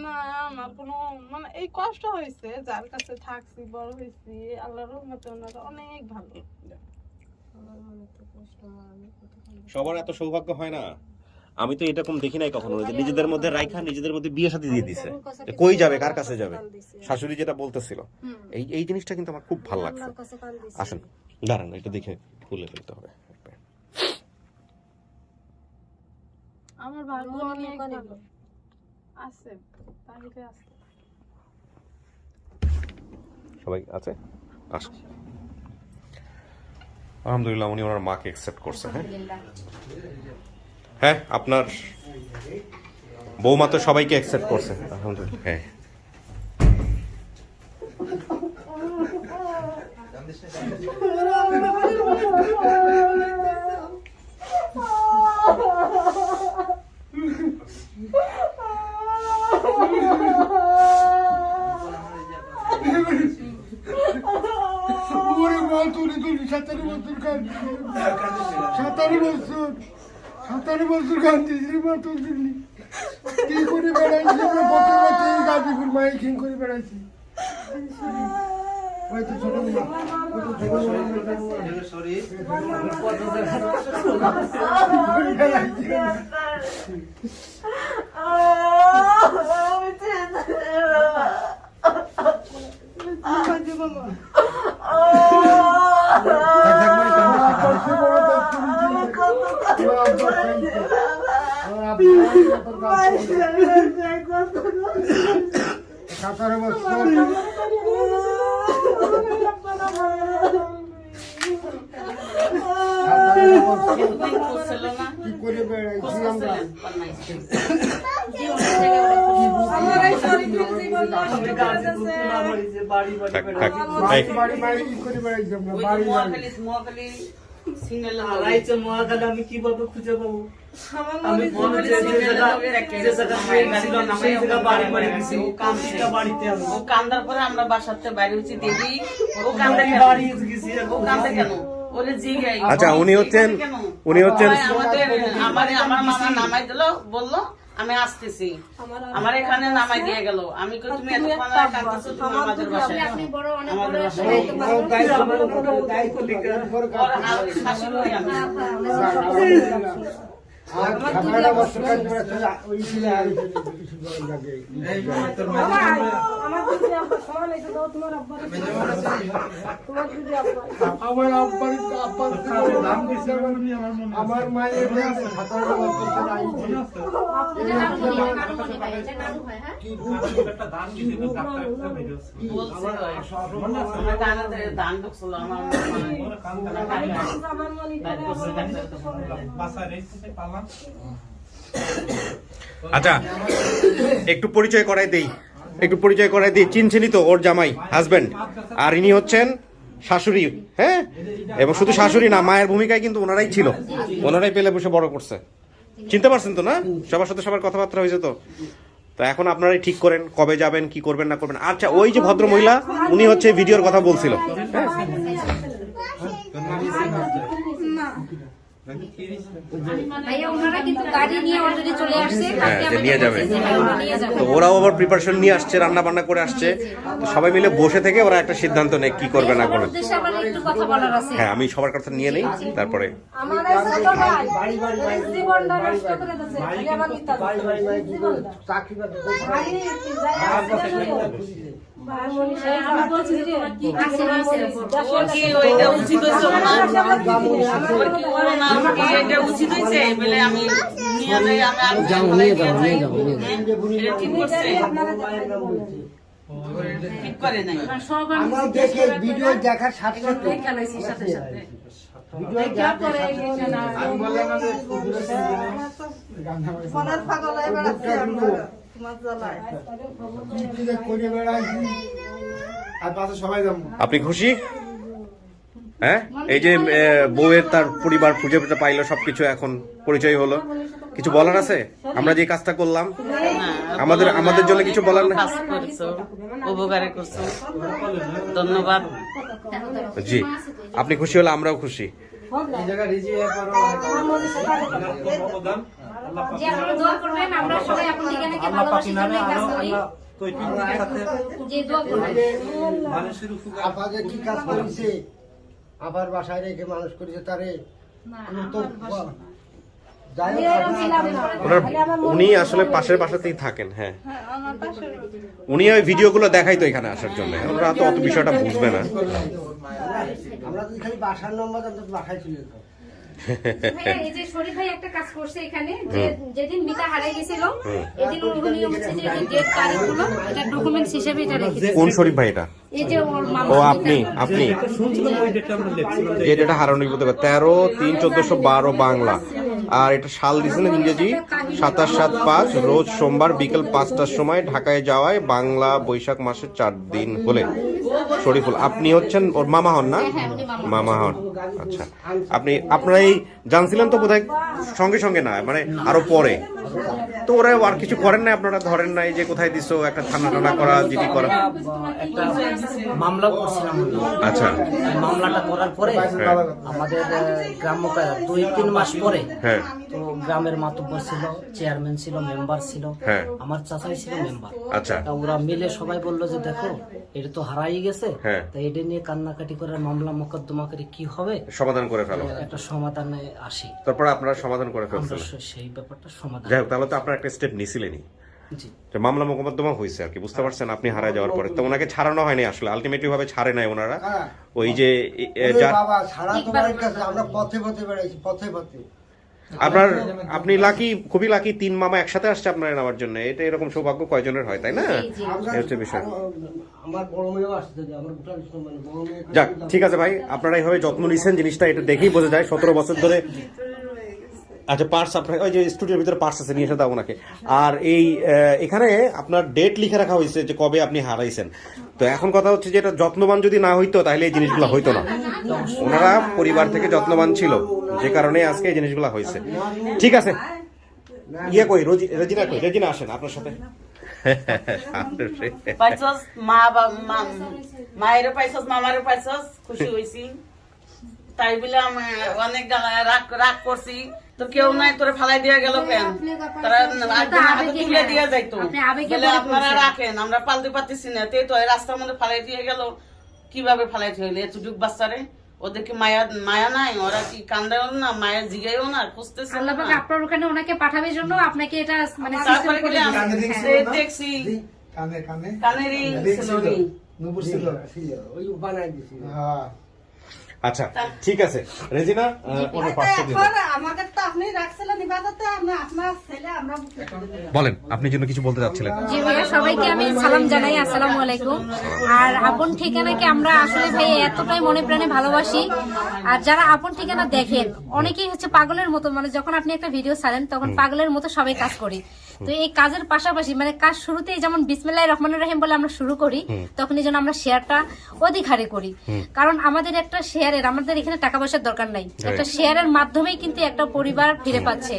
না, আমার কোনো মানে এই কষ্ট হয়েছে, যার কাছে থাকছি বড় হয়েছি, আল্লাহর রহমতে ওনারা অনেক ভালো। সবার এত সৌভাগ্য হয় না। আমি তো এরকম দেখি নাই কখনো, যে নিজেদের মধ্যে রাইখা নিজেদের মধ্যে বিয়ে শাদী দিয়ে দিছে। কই যাবে, কার কাছে যাবে? শাশুড়ি যেটা বলতেছিল, এই জিনিসটা কিন্তু আমার খুব ভালো লাগছে। আসেন দাঁড়ান, এটা দেখে খুলে ফেলতে হবে। আমার ভাগ্য অনেক ভালো আছে, তাহলে আছে। সবাই আছে? আসুন। আলহামদুলিল্লাহ উনি ওনার মাকে অ্যাকসেপ্ট করছে। হ্যাঁ হ্যাঁ, আপনার বৌমা তো সবাইকে অ্যাকসেপ্ট করছে আলহামদুলিল্লাহ। হ্যাঁ সাতারো বছর কান্দিছি মা তোর জন্য। কি করে বেড়াইছি আমরা, কত বছর গাজীপুর মাইকিং করে বেড়াইছি। হয়তো ছোট সাতারো বছর কি করে বেড়াইছি আমরা। বাড়ি বাড়ি কি করে বেড়াইছি আমরা, বাড়ি বাড়ি। আমি কিভাবে খুঁজে পাবো? আমি বলে যে জায়গা ছিল না, সেই জায়গা বাড়ি বাড়ি গেছি, ও কান্দা বাড়িতে আমি। ও কান্দার পরে আমরা বাসাতে বাইরে হচ্ছি দেবী, ও কান্দে কেন? বাড়ি গেছি, ও কান্দে কেন? ওরে জিগাই। আচ্ছা, উনি হচ্ছেন আমার মামা নামাই দিল, বললো আমি আসতেছি, আমার এখানে নামাই দিয়ে গেল। আমি কই তুমি এতক্ষণ কাঁদতেছো, তুমি আমাদের বাসায় আপনি বড় অনেক আমাদের বড় বাসায় দায়িত্ব লিখে শাশুড়ি আমি। আর 17 বছর কান্দি বেড়াচ্ছি, ওই ছিল আর লাগে। আমার আব্বার নাম দিছে আমার মায়ের 17 বছর ধরে আইছি। দান ঢুকছিল আমার আচ্ছা, একটু পরিচয় করাই দেই। চিনছেনই তো ওর জামাই, হাজবেন্ড, আর ইনি হচ্ছেন শাশুড়ি। হ্যাঁ, এবং শুধু শাশুড়ি না, মায়ের ভূমিকায় কিন্তু ওনারাই ছিল, ওনারাই পেলে বসে বড় করছে। চিনতে পারছেন তো না? সবার সাথে সবার কথাবার্তা হয়েছে তো। তো এখন আপনারাই ঠিক করেন কবে যাবেন, কি করবেন না করবেন। আচ্ছা, ওই যে ভদ্র মহিলা, উনি হচ্ছে ভিডিওর কথা বলছিল। ভাইয়া ওনারা কিন্তু গাড়ি নিয়ে অলরেডি চলে আসছে, কালকে যে আমাদের নিয়ে যাবে। বলছে যে ভাই ওরা নিয়ে যাবে। তো ওরাও আবার প্রিপারেশন নিয়ে আসছে, রান্না বান্না করে আসছে। তো সবাই মিলে বসে থেকে ওরা একটা সিদ্ধান্ত নেয় কি করবে না করবে। উদ্দেশ্যে আবার একটু কথা বলার আছে। হ্যাঁ, আমি সবার কথা নিয়ে নেই, তারপরে চাকরি বাকরি ওর কি ওইটা উচিত হয়েছে ওনার? ওর কি ওনার কি এটা উচিত হয়েছে? বলে আমি নিয়ে যাই, আমি আর এটা ঠিক করছে? ঠিক করে নাই। আমরা দেখে ভিডিও দেখার সাথে সাথে ভিডিও আমি বললাম করে বেড়াইছি আর পাশে সবাই যাবো। আপনি খুশি? হ্যাঁ, এই যে বউয়ের তার পরিবার খুঁজে পাইলো, সবকিছু এখন পরিচয় হলো। কিছু বলার আছে? আমরা যে কাজটা করলাম, আমাদের জন্য কিছু বলার নেই? কাজ করছো, উপকারে করছো, ধন্যবাদ। জি, আপনি খুশি হলে আমরাও খুশি। এই জায়গায় রিজি এরপরও অবদান যে আপনারা দোয়া করবেন, আমরা সবাই আপনাদের এখানে ভালোবাসার জন্য কাজ করি। যে দোয়া করবেন। আপাকে কি কাজ করেছে, আবার বাসায় রেখে মানুষ করেছে তারে। যাই হোক, উনি আসলে পাশের বাসাতেই থাকেন। হ্যাঁ, উনি ওই ভিডিওগুলো দেখাই তো এখানে আসার জন্য। ওরা তো অত বিষয়টা বুঝবে না। আমরা যদি খালি বাসার নম্বর বাসায় ছিল। ভাইয়া, এই যে শরীফ ভাই একটা কাজ করছে এখানে, যে যেদিন মিতা হারাই গেছিল এদিন উনি হচ্ছে যে ডেট তারিখগুলো এটা ডকুমেন্টস হিসেবে এটা রেখেছে। কোন শরীফ ভাই এটা? এই যে ওর মামা। ও আপনি যে ডেটা হারানোর বিপদে 13/3/1412 বাংলা, আর এটা সাল দিয়েছেন ইংরেজি 27/7/5 রোজ সোমবার বিকেল 5টার সময় ঢাকায় যাওয়ায় বাংলা বৈশাখ মাসের 4 দিন হলে শরীফুল। আপনি হচ্ছেন ওর মামা হন না? মামা হন, আচ্ছা। আপনারা এই জানছিলেন তো বোধহয় সঙ্গে সঙ্গে না, মানে আরো পরে তো ওরা আর কিছু করেন না, আপনারা ধরেন নাই যে কোথায় দিছো, একটা থানা টানা করা, জিডি করা? একটা মামলা করছিলাম। আচ্ছা, মামলাটা করার পরে আমাদের গ্রাম্য 2-3 মাস পরে হ্যাঁ, তো গ্রামের মাতব্বর ছিল, চেয়ারম্যান ছিল, মেম্বার ছিল, হ্যাঁ, আমার চাচাই ছিল মেম্বার। আচ্ছা, তা ওরা মিলে সবাই বললো যে দেখো এটা তো হারাই গেছে, হ্যাঁ, তা এটা নিয়ে কান্নাকাটি করে মামলা মোকদ্দমা করে কি হবে, সমাধান করে ফেলো। একটা সমাধানে আসি। তারপরে আপনারা সমাধান করে আমরা ফেলছেন। সেই ব্যাপারটা সমাধান। যাই হোক, তাহলে তো আপনারা একটা স্টেপ নিছিলেনই, জি, যে মামলা মোকদ্দমা হয়েছে আর কি, বুঝতে পারছেন? আপনি হারায় যাওয়ার পরে তো ওনাকে ছাড়ানো হয়নি আসলে, আলটিমেটলি ভাবে ছাড়ে নাই ওনারা। ওই যে বাবা সারা তোমার কাছে আমরা পথে পথে বেড়াইছি, পথে পথে। আপনি লাকি, খুবই লাকি, 3 মামা একসাথে আসছে আপনার নেওয়ার জন্য। এটা এরকম সৌভাগ্য কয়জনের হয়, তাই না? এই হচ্ছে বিষয়। আমার বড় মেয়েও আসছে, আমার গোটাল মানে বড় মেয়ে। যাক, ঠিক আছে ভাই, আপনারা এইভাবে যত্ন নিচ্ছেন জিনিসটা, এটা দেখেই বোঝা যায় 17 বছর ধরে। আচ্ছা, পার্স আপনার ওই যে স্টুডিওর ভিতরে পার্স আছে, নিয়ে এসে দাও ওনাকে। আর এই এখানে আপনার ডেট লিখে রাখা হয়েছে যে কবে আপনি হারাইছেন। তো এখন কথা হচ্ছে যে এটা যত্নবান যদি না হইতো তাহলে এই জিনিসগুলো হইতো না। ওনারা পরিবার থেকে যত্নবান ছিল, যে কারণে আজকে এই জিনিসগুলো হয়েছে। ঠিক আছে, ইয়ে কই রেজিনা, কই রেজিনা আসেন আপনার সাথে। পাইছস মায়েরও পাইছস, মামারও পাইছস, খুশি হয়েছি। তাই বলে আমি অনেক রাগ করছি, তো কেউ নাই তোরে ফালাই দিয়ে গেল কেন? তারা তুলে দিয়ে যাইতো, বলে আপনারা রাখেন, আমরা পালতে পারতেছি না। তো রাস্তার মধ্যে ফালাই দিয়ে গেল, কিভাবে ফালাইতে হইলে এতটুক বাচ্চারে? ওদের কি মায়া নাই? ওরা কি কান্দাও না, মায়ের জিগাইও না, খুঁজতেছে আল্লাহ পাক আপনার ওখানে ওনাকে পাঠাবে জন্য আপনাকে এটা মানে তারপরে দেখছি কানে কানে কানের রিং ছিল, রিং নুপুর ছিল, ওই বানাই দিছি। হ্যাঁ, আচ্ছা, ঠিক আছে রেজিনা, ওনার পাশে দিন। আমাদের তো আপনি রাখছিলেন ইবাদতে, আপনার ছেলে আমরা বলেন, আপনি জন্য কিছু বলতে যাচ্ছিলেন? জি ভাইয়া, সবাইকে আমি সালাম জানাই, আসসালামু আলাইকুম। আর আপন ঠিকানাকে আমরা আসলে ভাই এতটাই মনে প্রাণে ভালোবাসি। আর যারা আপন ঠিকানা দেখেন, অনেকেই হচ্ছে পাগলের মতো, মানে যখন আপনি একটা ভিডিও ছাড়েন তখন পাগলের মতো সবাই কাজ করি। তো এই কাজের পাশাপাশি মানে কাজ শুরুতেই যেমন বিসমিল্লাহির রহমানির রহিম বলে আমরা শুরু করি, তখনই যেন আমরা শেয়ারটা অধিক হারে করি। কারণ আমাদের একটা শেয়ারের, আমাদের এখানে টাকা পয়সার দরকার নাই, একটা শেয়ারের মাধ্যমেই কিন্তু একটা পরিবার ফিরে পাচ্ছে।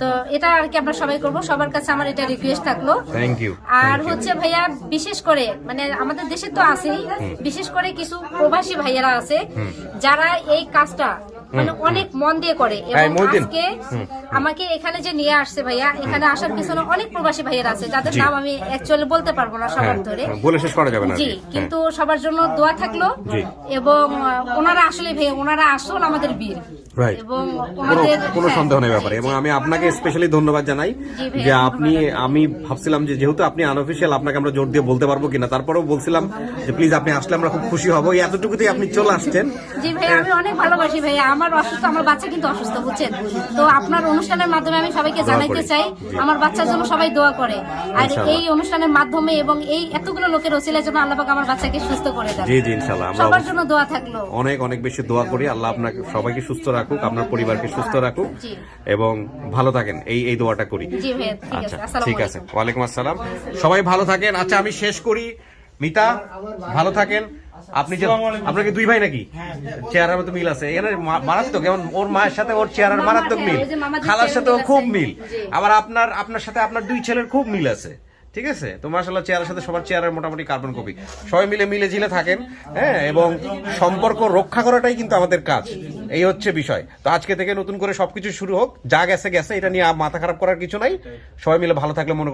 তো এটা আর কি আমরা সবাই করব, সবার কাছে আমার এটা রিকোয়েস্ট থাকলো। Thank you. আর হচ্ছে ভাইয়া, বিশেষ করে মানে আমাদের দেশে তো আছেই, বিশেষ করে কিছু প্রবাসী ভাইয়ারা আছে যারা এই কাজটা মানে অনেক মন দিয়ে করে। এবং আজকে আমাকে এখানে যে নিয়ে আসছে ভাইয়া, এখানে আসার পিছনে অনেক প্রবাসী ভাইয়ারা আছে যাদের নাম আমি অ্যাকচুয়ালি বলতে পারবো না সবার ধরে, বলে শেষ করা যাবে না। জি, কিন্তু সবার জন্য দোয়া থাকলো। এবং ওনারা আসলে ভাইয়া, ওনারা আসল আমাদের বীর। এবং কোনো সন্দেহ নেই ব্যাপারে। এবং আমি আপনাকে স্পেশালি ধন্যবাদ জানাই যে আমি ভাবছিলাম যে যেহেতু আপনি আনঅফিশিয়াল, আপনাকে আমরা জোর দিয়ে বলতে পারবো কিনা, তারপরেও বলছিলাম যে প্লিজ আপনি আসলে আমরা খুব খুশি হব। এতটুকুতেই আপনি চলে আসছেন। জি ভাই, আমি অনেক ভালোবাসি ভাইয়া। আমার অসুস্থ, আমার বাচ্চা কিন্তু অসুস্থ, বুঝছেন? তো আপনার অনুষ্ঠানের মাধ্যমে আমি সবাইকে জানাইতে চাই আমার বাচ্চার জন্য সবাই দোয়া করে। আর এই অনুষ্ঠানের মাধ্যমে এবং এই এতগুলো লোকের ওসিলার জন্য আল্লাহ পাক আমার বাচ্চাকে সুস্থ করে দেন। জি জি, ইনশাআল্লাহ আমরা সবার জন্য দোয়া থাকলো। অনেক অনেক বেশি দোয়া করি, আল্লাহ আপনাকে সবাইকে সুস্থ রাখুক, আপনার পরিবারকে সুস্থ রাখুক এবং ভালো থাকেন, এই দোয়াটা করি। জি ভাইয়া, ঠিক আছে, আচ্ছা, আসসালামু ঠিক আছে, আলাইকুম। ওয়ালাইকুম আসসালাম। সবাই ভালো থাকেন। আচ্ছা, আমি শেষ করি। মিতা, ভালো থাকেন। আপনি যে আপনাকে 2 ভাই নাকি? চেহারার মতো মিল আছে এখানে, মারাত্মক। যেমন ওর মায়ের সাথে ওর চেহারার মারাত্মক মিল, খালার সাথেও খুব মিল, আবার আপনার সাথে আপনার 2 ছেলের খুব মিল আছে। ঠিক আছে, তো মাশাআল্লাহ চেহারার সাথে সবার চেহারার মোটামুটি কার্বন কপি। সবাই মিলে ঝিলে থাকেন, হ্যাঁ, এবং সম্পর্ক রক্ষা করাটাই কিন্তু আমাদের কাজ। এই হচ্ছে বিষয়। তো আজকে থেকে নতুন করে সবকিছু শুরু হোক, যা গেছে গেছে, এটা নিয়ে মাথা খারাপ করার কিছু নাই। সবাই মিলে ভালো থাকলে মনে